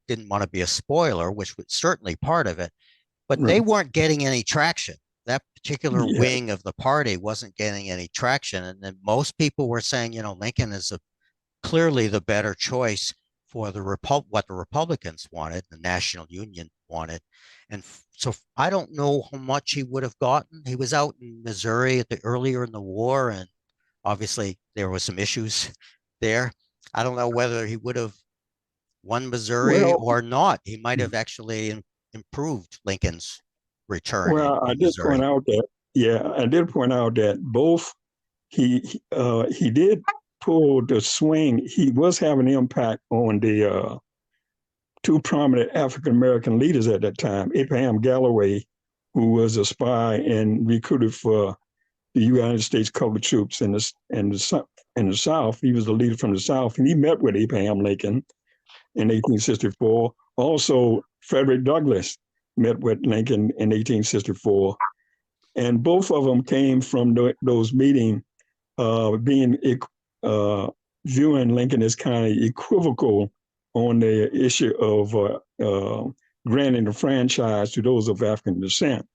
didn't want to be a spoiler, which was certainly part of it, but they weren't getting any traction. That particular wing of the party wasn't getting any traction. And then most people were saying, Lincoln is clearly the better choice for what the Republicans wanted, the National Union wanted. And so I don't know how much he would have gotten. He was out in Missouri earlier in the war, and obviously there were some issues there. I don't know whether he would have won Missouri or not. He might have actually improved Lincoln's return. Well, I did point out that both he did pull the swing. He was having an impact on the two prominent African American leaders at that time, Abraham Galloway, who was a spy and recruited for the United States colored troops in the South. He was the leader from the South, and he met with Abraham Lincoln in 1864. Also, Frederick Douglass met with Lincoln in 1864. And both of them came from those meetings viewing Lincoln as kind of equivocal on the issue of granting the franchise to those of African descent.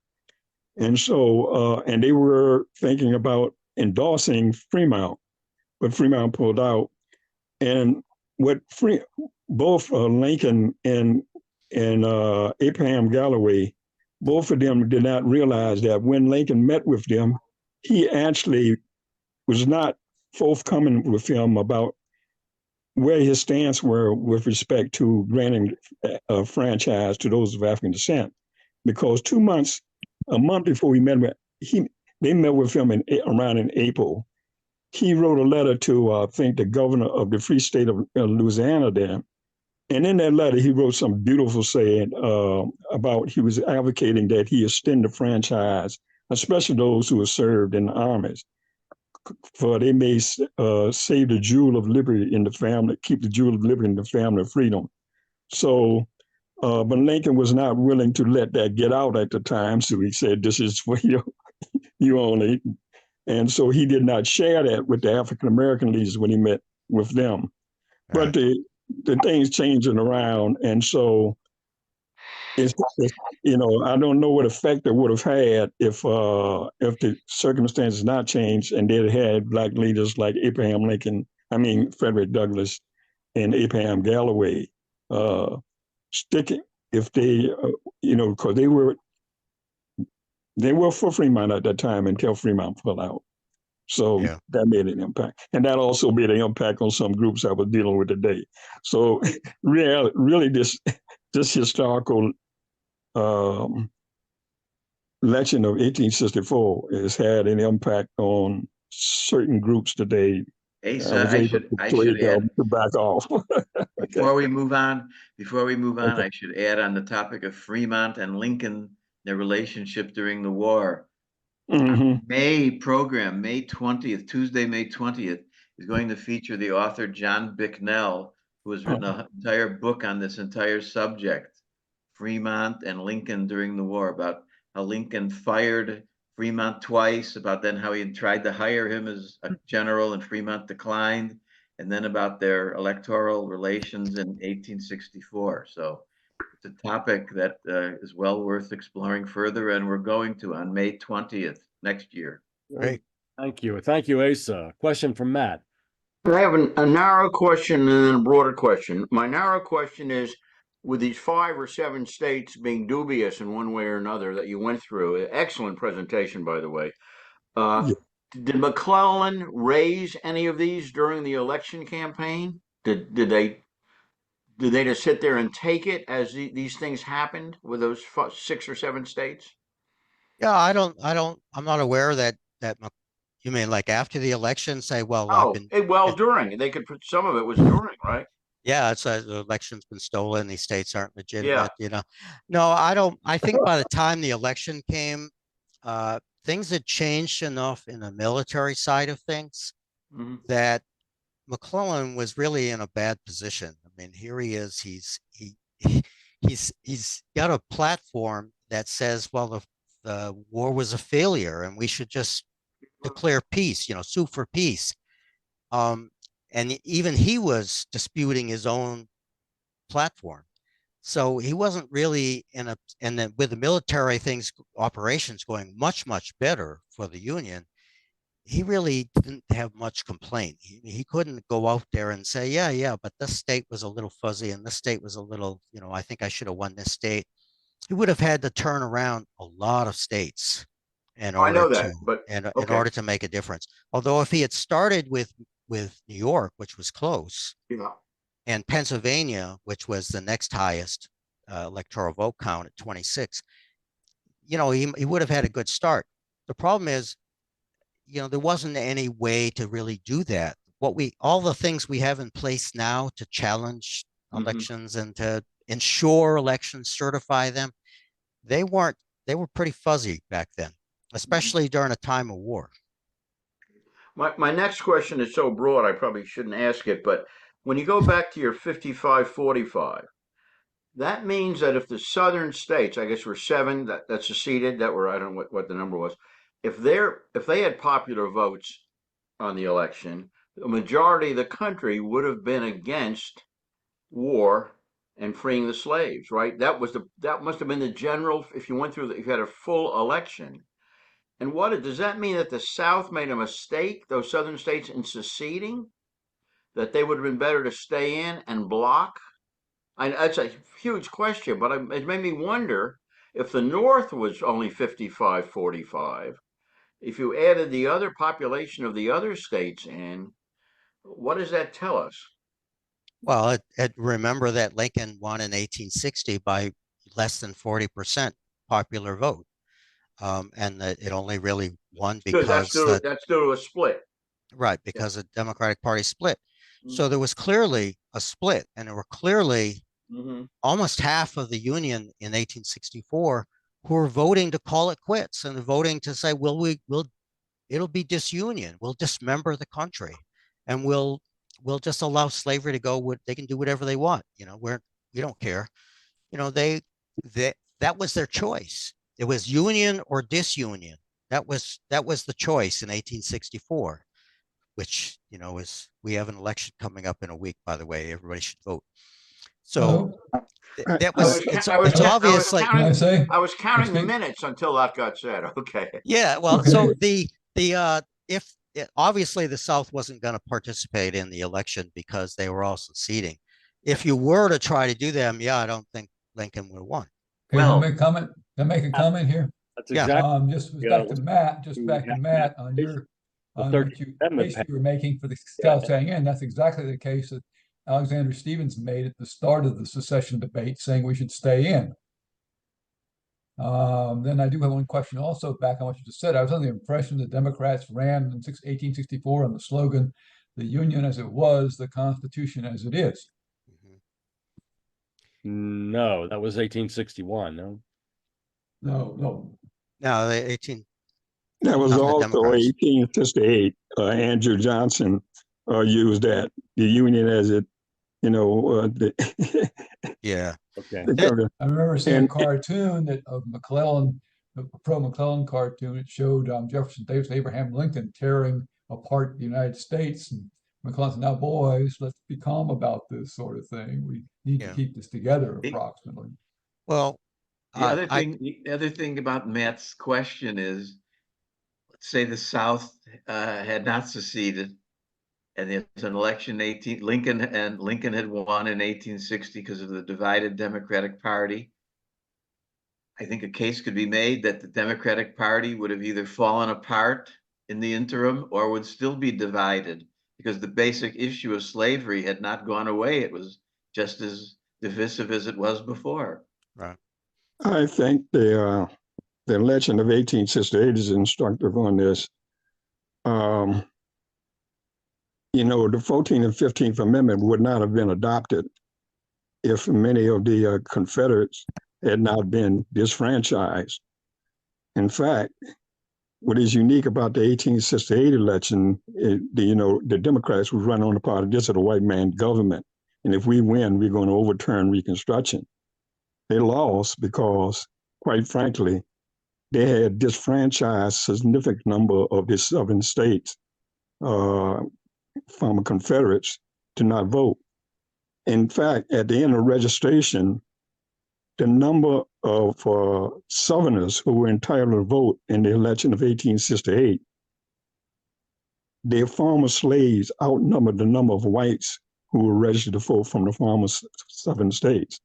And so, and they were thinking about endorsing Fremont, but Fremont pulled out. And what both Lincoln and Abraham Galloway, both of them did not realize that when Lincoln met with them, he actually was not forthcoming with him about where his stance were with respect to granting a franchise to those of African descent. Because 2 months a month before we met with they met with him around in April. He wrote a letter to I think the governor of the free state of Louisiana there. And in that letter, he wrote some beautiful saying about he was advocating that he extend the franchise, especially those who have served in the armies, for they may save the jewel of liberty in the family, keep the jewel of liberty in the family of freedom. So, but Lincoln was not willing to let that get out at the time. So he said, this is for you only. And so he did not share that with the African-American leaders when he met with them. But the things changing around. And so it's I don't know what effect it would have had if the circumstances not changed and they had Black leaders like Frederick Douglass and Abraham Galloway sticking, if they, because they were for Fremont at that time until Fremont fell out. So that made an impact. And that also made an impact on some groups I was dealing with today. So really this historical election of 1864 has had an impact on certain groups today. Asa, I should add, to back off. before we move on, I should add on the topic of Fremont and Lincoln, their relationship during the war. Mm-hmm. May 20th, Tuesday, May 20th, is going to feature the author John Bicknell, who has written an entire book on this entire subject, Fremont and Lincoln during the war, about how Lincoln fired Fremont twice, about then how he tried to hire him as a general and Fremont declined, and then about their electoral relations in 1864. So it's a topic that is well worth exploring further, and we're going to on May 20th next year. Great. Thank you. Thank you, Asa. Question from Matt. I have a narrow question and then a broader question. My narrow question is, with these 5 or 7 states being dubious in one way or another that you went through, excellent presentation, by the way. Did McClellan raise any of these during the election campaign? Did they just sit there and take it as these things happened with those 6 or 7 states? Yeah, I'm not aware that you mean like after the election say, well, during. They could put some of it was during, right? Yeah, it's the election's been stolen. These states aren't legitimate, No, I don't. I think by the time the election came, things had changed enough in the military side of things that McClellan was really in a bad position. I mean, here he is. He's got a platform that says, well, the war was a failure and we should just declare peace, sue for peace. And even he was disputing his own platform. So he wasn't really and then with the military operations going much, much better for the Union, he really didn't have much complaint. He couldn't go out there and say, yeah, but this state was a little fuzzy and this state was a little, I think I should have won this state. He would have had to turn around a lot of states in order to make a difference. Although if he had started with New York, which was close, and Pennsylvania, which was the next highest electoral vote count at 26, he would have had a good start. The problem is, there wasn't any way to really do that. All the things we have in place now to challenge elections and to ensure elections, certify them, they were pretty fuzzy back then, especially during a time of war. My next question is so broad, I probably shouldn't ask it, but when you go back to your 55-45, that means that if the southern states, I guess were 7 that seceded, that were, I don't know what the number was, if they had popular votes on the election, the majority of the country would have been against war and freeing the slaves, right? That must have been the general, if you had a full election. And does that mean that the South made a mistake, those southern states, in seceding? That they would have been better to stay in and block? That's a huge question, but it made me wonder if the North was only 55-45, if you added the other population of the other states in, what does that tell us? Well, remember that Lincoln won in 1860 by less than 40% popular vote. and that it only really won Good, because that's due to a split. right, because the Democratic Party split. So Mhm. there was clearly a split, and there were clearly Mhm. almost half of the Union in 1864 who were voting to call it quits and voting to say, will it'll be disunion. We'll dismember the country, and we'll just allow slavery to go. They can do whatever they want. We don't care. They that was their choice. It was union or disunion. That was the choice in 1864, which is we have an election coming up in a week, by the way. Everybody should vote. So that I was was, it's I was, it's I was obvious, like, Can I counting, say? I was counting the Speak? minutes until that got said. Okay. yeah, well, Okay. so obviously the South wasn't going to participate in the election because they were all seceding. If you were to try to do them, yeah, I don't think Lincoln would have won. Can I Well- make a comment? Can I make a comment here? That's Yeah. exactly. Just Yeah, back to Matt, just we back to have Matt that on case, your, the on 13th what you, Amendment case passed. you were making for the Yeah. South saying in. That's exactly the case that Alexander Stephens made at the start of the secession debate, saying we should stay in. Then I do have one question also back on what you just said. I was under the impression the Democrats ran in 1864 on the slogan, "The Union as it was, the Constitution as it is." No, that was 1861. No. No. No, the 18 That was Not the also Democrats. 1868. Andrew Johnson used that, the Union as it, Yeah. Okay. I remember seeing a And- cartoon of McClellan, a pro-McClellan cartoon. It showed Jefferson Davis, Abraham Lincoln tearing apart the United States. And McClellan said, "Now, boys, let's be calm about this sort of thing. We need to Yeah. keep this together," It- approximately. Well, The other thing about Matt's question is, let's say the South had not seceded, and there's an election Lincoln had won in 1860 because of the divided Democratic Party. I think a case could be made that the Democratic Party would have either fallen apart in the interim or would still be divided because the basic issue of slavery had not gone away. It was just as divisive as it was before. right. I think the election of 1868 is instructive on this. The 14th and 15th Amendment would not have been adopted if many of the Confederates had not been disfranchised. In fact, what is unique about the 1868 election, the Democrats would run on the part of this is a white man government. And if we win, we're going to overturn Reconstruction. They lost because, quite frankly, they had disfranchised a significant number of the southern states from Confederates to not vote. In fact, at the end of registration, the number of Southerners who were entitled to vote in the election of 1868, their former slaves outnumbered the number of whites who were registered to vote from the former southern states.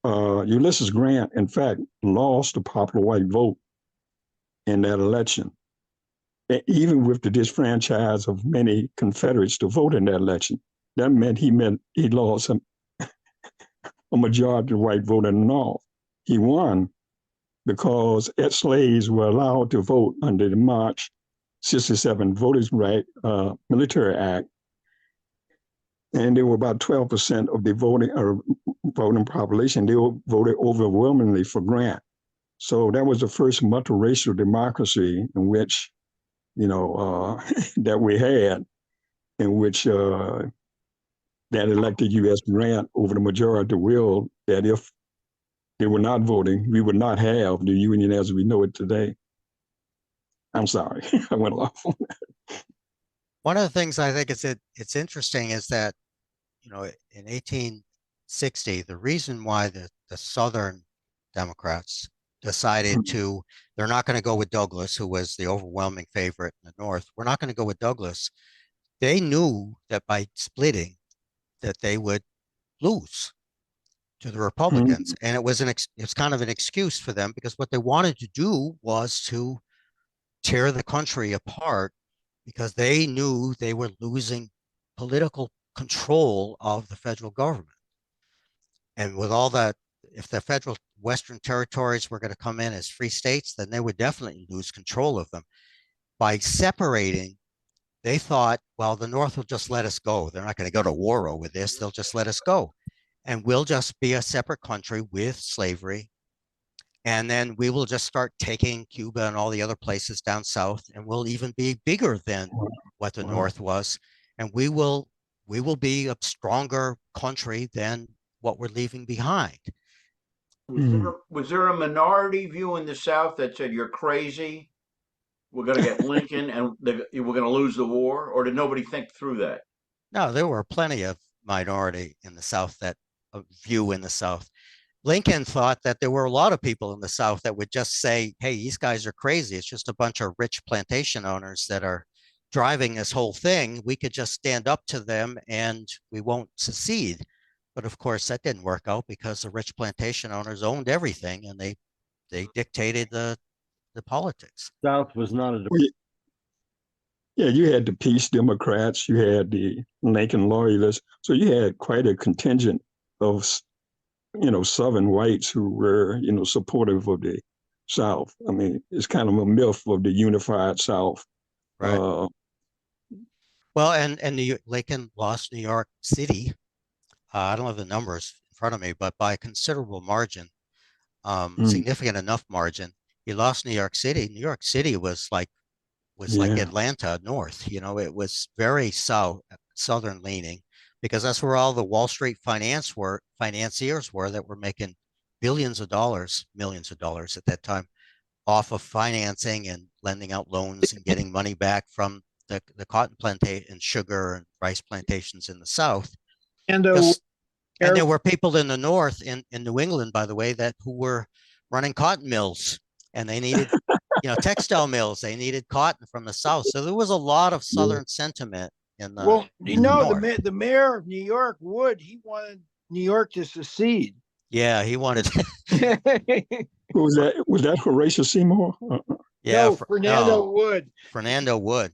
Ulysses Grant, in fact, lost the popular white vote in that election, even with the disfranchise of many Confederates to vote in that election. That meant he lost a majority of white vote in the North. He won because slaves were allowed to vote under the March 67 Voting Right Military Act, and they were about 12% of the voting population. They voted overwhelmingly for Grant. So that was the first multiracial democracy in which, that we had, in which that elected U.S. Grant over the majority will, that if they were not voting, we would not have the Union as we know it today. I'm sorry, I went off on that. One of the things I think it's interesting is that, in 1860, the reason why the Southern Democrats decided they're not going to go with Douglas, who was the overwhelming favorite in the North. We're not going to go with Douglas. They knew that by splitting that they would lose to the Republicans. And it was kind of an excuse for them because what they wanted to do was to tear the country apart because they knew they were losing political control of the federal government. And with all that, if the Western territories were going to come in as free states, then they would definitely lose control of them. By separating, they thought, well, the North will just let us go. They're not going to go to war over this. They'll just let us go. And we'll just be a separate country with slavery. And then we will just start taking Cuba and all the other places down south, and we'll even be bigger than what the North was. And we will be a stronger country than what we're leaving behind. Was there a minority view in the South that said you're crazy? We're going to get Lincoln and we're going to lose the war, or did nobody think through that? No, there were plenty of minority in the South, that view in the South. Lincoln thought that there were a lot of people in the South that would just say, hey, these guys are crazy. It's just a bunch of rich plantation owners that are driving this whole thing. We could just stand up to them and we won't secede. But of course, that didn't work out because the rich plantation owners owned everything and they dictated the politics. South was not a Yeah, you had the Peace Democrats, you had the Lincoln Loyalists, so you had quite a contingent of, Southern whites who were, supportive of the South. I mean, it's kind of a myth of the unified South. Right. Well, and Lincoln lost New York City. I don't have the numbers in front of me, but by a considerable margin, significant enough margin. He lost New York City. New York City was like Atlanta North. It was very southern leaning, because that's where all the Wall Street financiers were that were making billions of dollars, millions of dollars at that time, off of financing and lending out loans and getting money back from the cotton plantation and sugar and rice plantations in the South. And there were people in the North, in New England, by the way, who were running cotton mills, and they needed, textile mills. They needed cotton from the South. So there was a lot of Southern sentiment in the. Well, North. the mayor of New York, Wood, he wanted New York to secede. Yeah, he wanted. Was that Horatio Seymour? Yeah, no, Fernando Wood. Fernando Wood.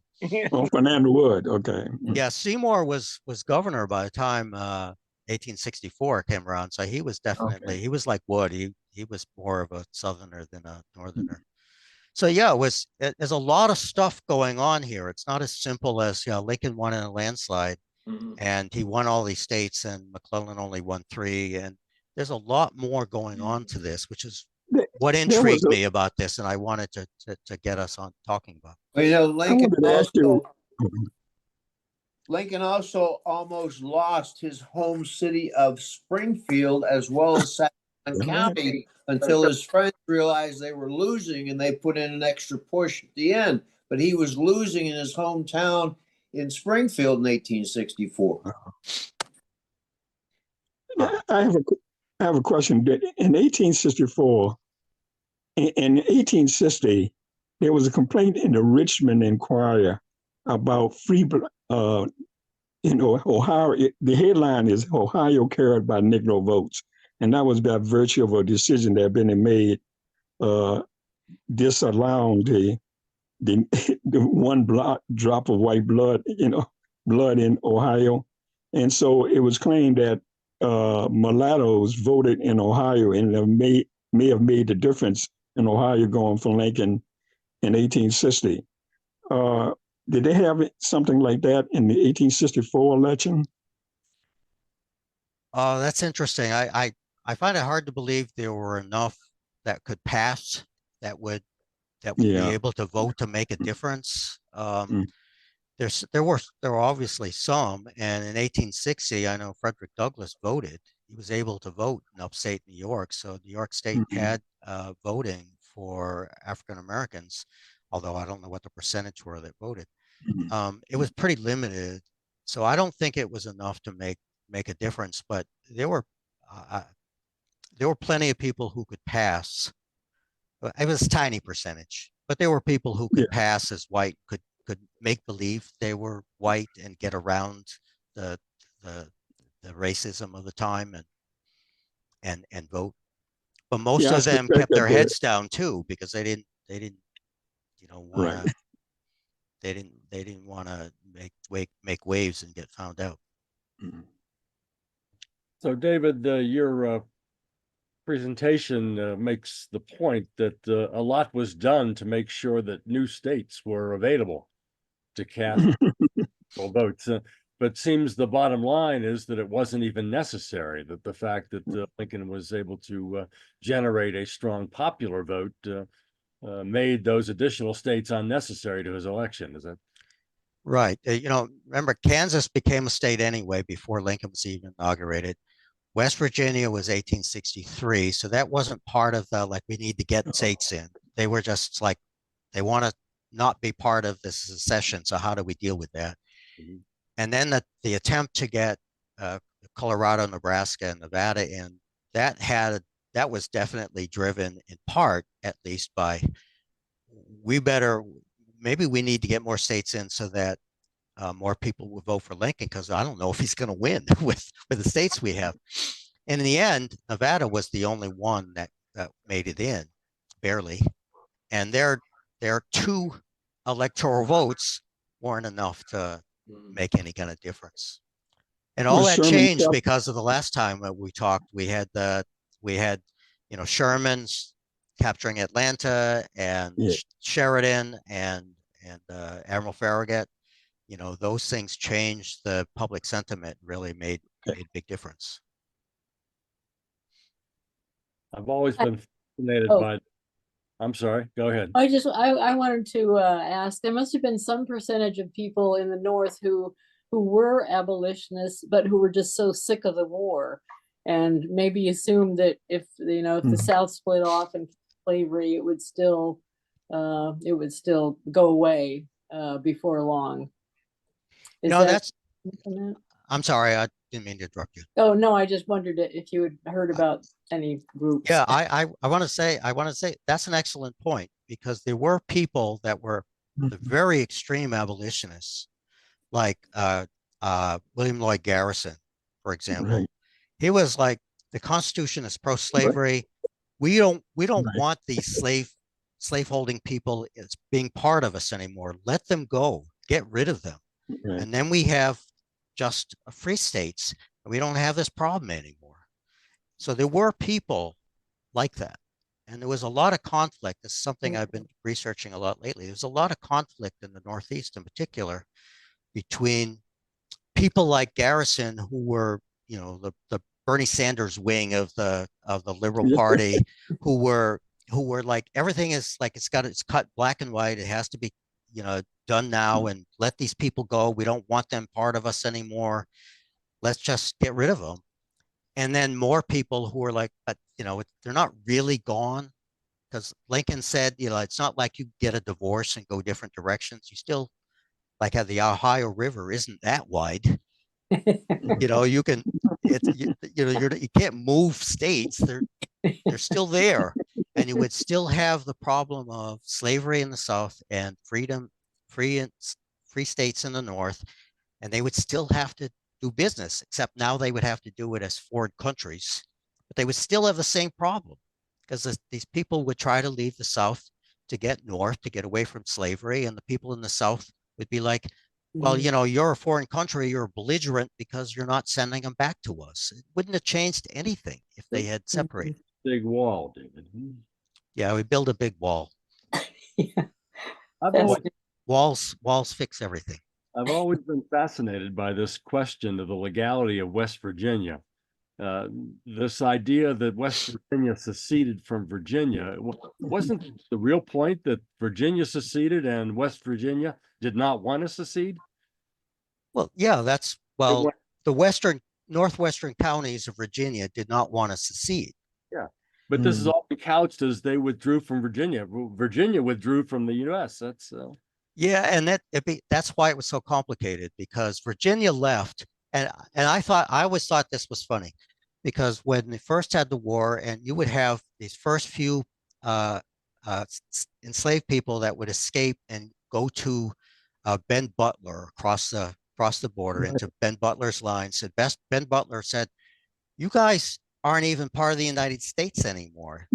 Oh, Fernando Wood. Okay. Yeah, Seymour was governor by the time 1864 came around, so he was definitely he was like Wood. He was more of a Southerner than a Northerner. So yeah, there's a lot of stuff going on here. It's not as simple as Lincoln won in a landslide, and he won all these states, and McClellan only won 3, and there's a lot more going on to this, which is what intrigued me about this, and I wanted to get us on talking about. Well, Lincoln also almost lost his home city of Springfield as well as Sangamon County until his friends realized they were losing and they put in an extra push at the end. But he was losing in his hometown in Springfield in 1864. I have a question. In 1864, in 1860, there was a complaint in the Richmond Enquirer about Ohio. The headline is Ohio carried by Negro votes. And that was by virtue of a decision that had been made disallowing the one drop of white blood, blood in Ohio. And so it was claimed that mulattoes voted in Ohio, and may have made the difference in Ohio going for Lincoln in 1860. Did they have something like that in the 1864 election? Oh, that's interesting. I find it hard to believe there were enough that could pass that would be able to vote to make a difference. There were obviously some, and in 1860, I know Frederick Douglass voted. He was able to vote in upstate New York, so New York State had voting for African Americans, although I don't know what the percentage were that voted. It was pretty limited, so I don't think it was enough to make a difference. But there were plenty of people who could pass. It was a tiny percentage, but there were people who could pass as white, could make believe they were white and get around the racism of the time and vote. But most of them kept their heads down too, because they didn't want to make waves and get found out. So David, your presentation makes the point that a lot was done to make sure that new states were available to cast votes. But seems the bottom line is that it wasn't even necessary, that the fact that Lincoln was able to generate a strong popular vote made those additional states unnecessary to his election. Is that Right. Remember, Kansas became a state anyway before Lincoln was even inaugurated. West Virginia was 1863, so that wasn't part of the, like, we need to get states in. They were just like, they want to not be part of the secession, so how do we deal with that? Mhm. And then the attempt to get Colorado, Nebraska, and Nevada in, that was definitely driven in part, at least, by maybe we need to get more states in so that more people will vote for Lincoln, because I don't know if he's going to win with the states we have. And in the end, Nevada was the only one that made it in, barely. And their 2 electoral votes weren't enough to make any kind of difference. And all Was that Sherman changed kept- because of the last time that we talked. We had Sherman's capturing Atlanta, and Yeah. Sheridan and Admiral Farragut. Those things changed the public sentiment, really made a big difference. I've always been fascinated Oh. by. I'm sorry. Go ahead. I wanted to ask, there must have been some percentage of people in the North who were abolitionists, but who were just so sick of the war, and maybe assumed that if the South split off and slavery, it would still go away before long. Is No, that that's. on that? I'm sorry, I didn't mean to interrupt you. Oh no, I just wondered if you had heard about any groups. Yeah, I want to say that's an excellent point, because there were people that were the very extreme abolitionists, like William Lloyd Garrison, for example. Right. He was like, the Constitution is pro-slavery. We don't Right. want these slaveholding people as being part of us anymore. Let them go. Get rid of them. Right. And then we have just free states, and we don't have this problem anymore. So there were people like that. And there was a lot of conflict. This is something I've been researching a lot lately. There's a lot of conflict in the Northeast in particular between people like Garrison, who were, the Bernie Sanders wing of the Liberal Party, who were like, everything is like, it's cut black and white. It has to be, done now, and let these people go. We don't want them part of us anymore. Let's just get rid of them. And then more people who are like, but they're not really gone, because Lincoln said, it's not like you get a divorce and go different directions. You still, like, the Ohio River isn't that wide. You can, you can't move states. They're still there, and you would still have the problem of slavery in the South and free states in the North, and they would still have to do business, except now they would have to do it as foreign countries, but they would still have the same problem, because these people would try to leave the South to get north, to get away from slavery, and the people in the South would be like, well, you're a foreign country, you're a belligerent because you're not sending them back to us. It wouldn't have changed anything if they had separated. Big wall, David. Yeah, we build a big wall. Yeah. I've always, Walls fix everything. I've always been fascinated by this question of the legality of West Virginia. This idea that West Virginia seceded from Virginia, wasn't the real point that Virginia seceded and West Virginia did not want to secede? Well, yeah, the northwestern counties of Virginia did not want to secede. But this is often couched as they withdrew from Virginia. Virginia withdrew from the U.S. That's Yeah, and that's why it was so complicated, because Virginia left, and I always thought this was funny, because when they first had the war, and you would have these first few enslaved people that would escape and go to Ben Butler across the border into Ben Butler's lines. And Ben Butler said, "You guys aren't even part of the United States anymore.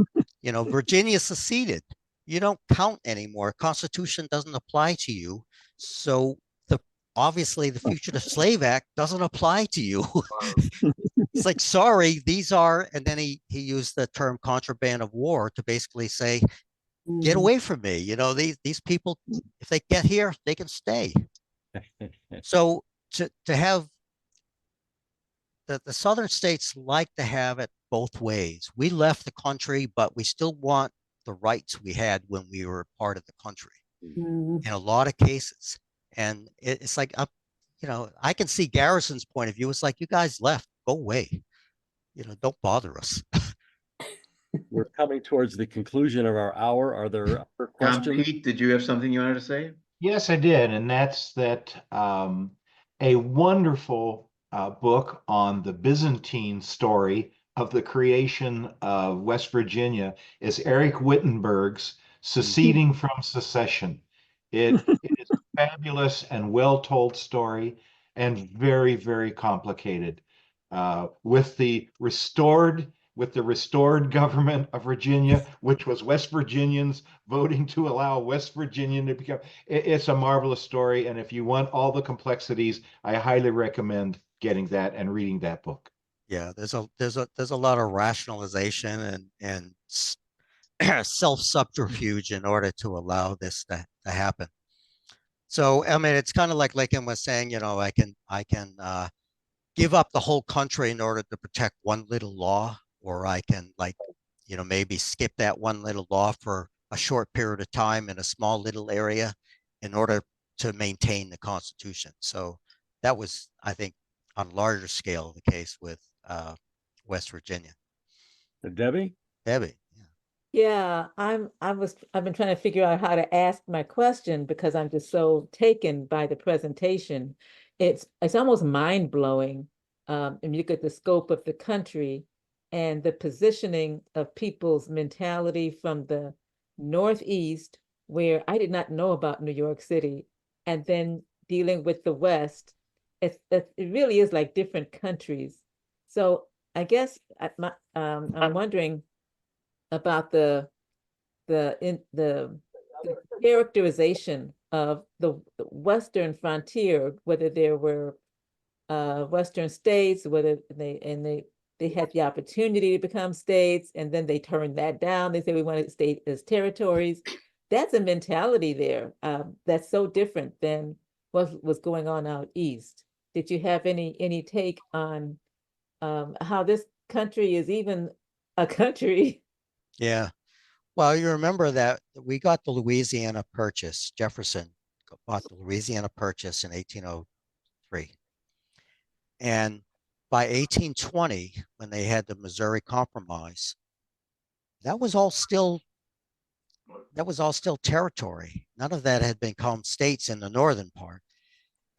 Virginia seceded. You don't count anymore. Constitution doesn't apply to you. So obviously the Fugitive Slave Act doesn't apply to you. It's like, sorry, these are, and then he used the term contraband of war to basically say, get away from me. You know, these people, if they get here, they can stay. So to have the southern states like to have it both ways. We left the country, but we still want the rights we had when we were part of the country in a lot of cases. And it's like, you know, I can see Garrison's point of view. It's like, you guys left, go away. You know, don't bother us. We're coming towards the conclusion of our hour. Are there other Tom, questions? Pete, did you have something you wanted to say? Yes, I did, and that's that a wonderful book on the Byzantine story of the creation of West Virginia is Eric Wittenberg's Seceding from Secession. It is a fabulous and well-told story and very, very complicated. With the restored government of Virginia, which was West Virginians voting to allow West Virginia to become, it's a marvelous story. And if you want all the complexities, I highly recommend getting that and reading that book. Yeah, there's a lot of rationalization and self-subterfuge in order to allow this to happen. So, I mean, it's kind of like Lincoln was saying, you know, I can give up the whole country in order to protect one little law, or I can, like, you know, maybe skip that one little law for a short period of time in a small little area in order to maintain the Constitution. So that was, I think, on a larger scale, the case with West Virginia. Debbie? Debbie. Yeah, I've been trying to figure out how to ask my question because I'm just so taken by the presentation. It's almost mind-blowing. And you look at the scope of the country and the positioning of people's mentality from the Northeast, where I did not know about New York City, and then dealing with the West. It really is like different countries. So I guess I'm wondering about the characterization of the Western frontier, whether there were Western states, whether they had the opportunity to become states, and then they turned that down. They say we want to stay as territories. That's a mentality there that's so different than what was going on out east. Did you have any take on how this country is even a country? Yeah. Well, you remember that we got the Louisiana Purchase. Jefferson bought the Louisiana Purchase in 1803. And by 1820, when they had the Missouri Compromise, that was all still territory. None of that had become states in the northern part.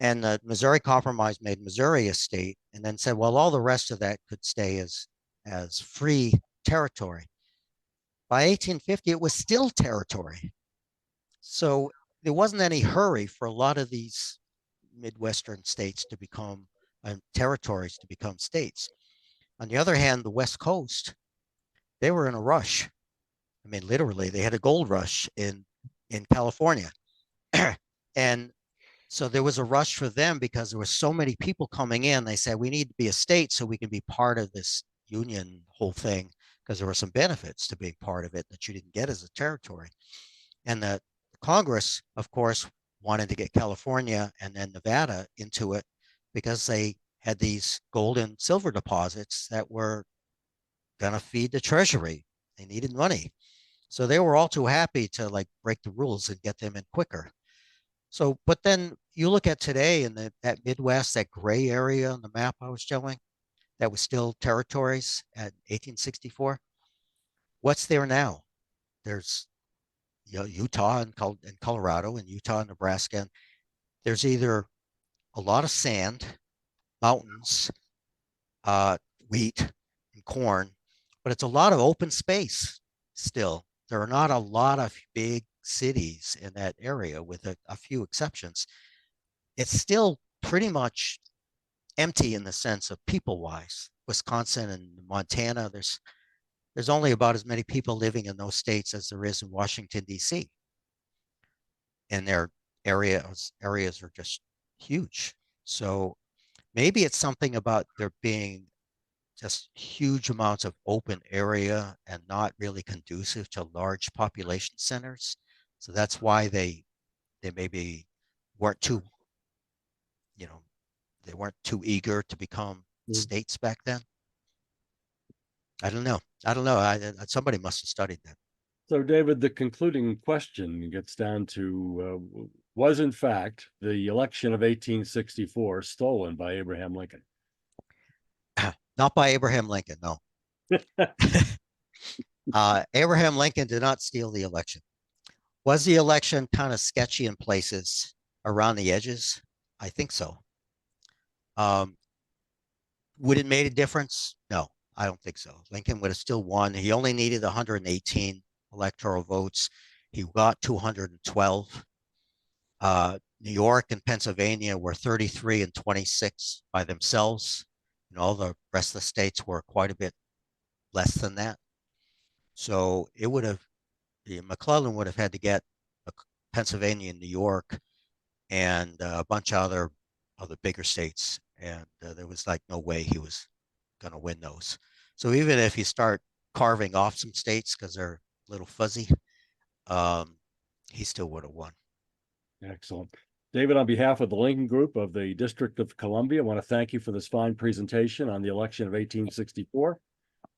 And the Missouri Compromise made Missouri a state and then said, well, all the rest of that could stay as free territory. By 1850, it was still territory. So there wasn't any hurry for a lot of these Midwestern states to become territories to become states. On the other hand, the West Coast, they were in a rush. I mean, literally, they had a gold rush in California. And so there was a rush for them because there were so many people coming in. They said, we need to be a state so we can be part of this union whole thing, because there were some benefits to being part of it that you didn't get as a territory. And the Congress, of course, wanted to get California and then Nevada into it because they had these gold and silver deposits that were going to feed the treasury. They needed money. So they were all too happy to like break the rules and get them in quicker. So, but then you look at today in that Midwest, that gray area on the map I was showing, that was still territories at 1864. What's there now? There's, you know, Utah and Colorado and Utah and Nebraska. And there's either a lot of sand, mountains, wheat and corn, but it's a lot of open space still. There are not a lot of big cities in that area with a few exceptions. It's still pretty much empty in the sense of people-wise. Wisconsin and Montana, there's only about as many people living in those states as there is in Washington, D.C. And their areas are just huge. So maybe it's something about there being just huge amounts of open area and not really conducive to large population centers. So that's why they maybe weren't too, you know, they weren't too eager to become states back then. I don't know. Somebody must have studied that. So David, the concluding question gets down to, was in fact the election of 1864 stolen by Abraham Lincoln? Not by Abraham Lincoln, no. Abraham Lincoln did not steal the election. Was the election kind of sketchy in places around the edges? I think so. Would it make a difference? No, I don't think so. Lincoln would have still won. He only needed 118 electoral votes. He got 212. New York and Pennsylvania were 33 and 26 by themselves. And all the rest of the states were quite a bit less than that. So it would have, McClellan would have had to get Pennsylvania and New York and a bunch of other bigger states. And there was like no way he was going to win those. So even if you start carving off some states because they're a little fuzzy, he still would have won. Excellent. David, on behalf of the Lincoln Group of the District of Columbia, I want to thank you for this fine presentation on the election of 1864.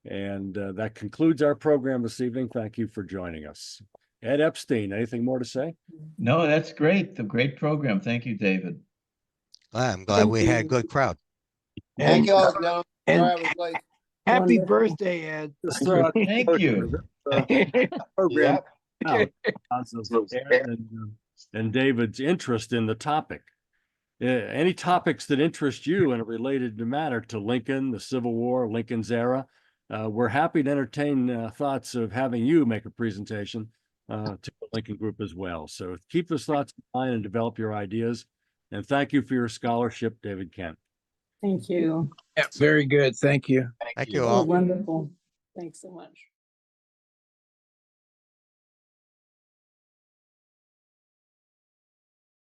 And that concludes our program this evening. Thank you for joining us. Ed Epstein, anything more to say? No, that's great. The great program. Thank you, David. I'm glad we had a good crowd. Thank you all, gentlemen. and- Sorry I was late. Happy Wonderful. birthday, Ed. Thank you. Program Yep. out. And David's interest in the topic. Any topics that interest you in a related matter to Lincoln, the Civil War, Lincoln's era, we're happy to entertain thoughts of having you make a presentation to the Lincoln Group as well. So keep those thoughts in mind and develop your ideas. And thank you for your scholarship, David Kent. Thank you. Yeah, very good. Thank you. Thank you Oh, all. wonderful. Thanks so much.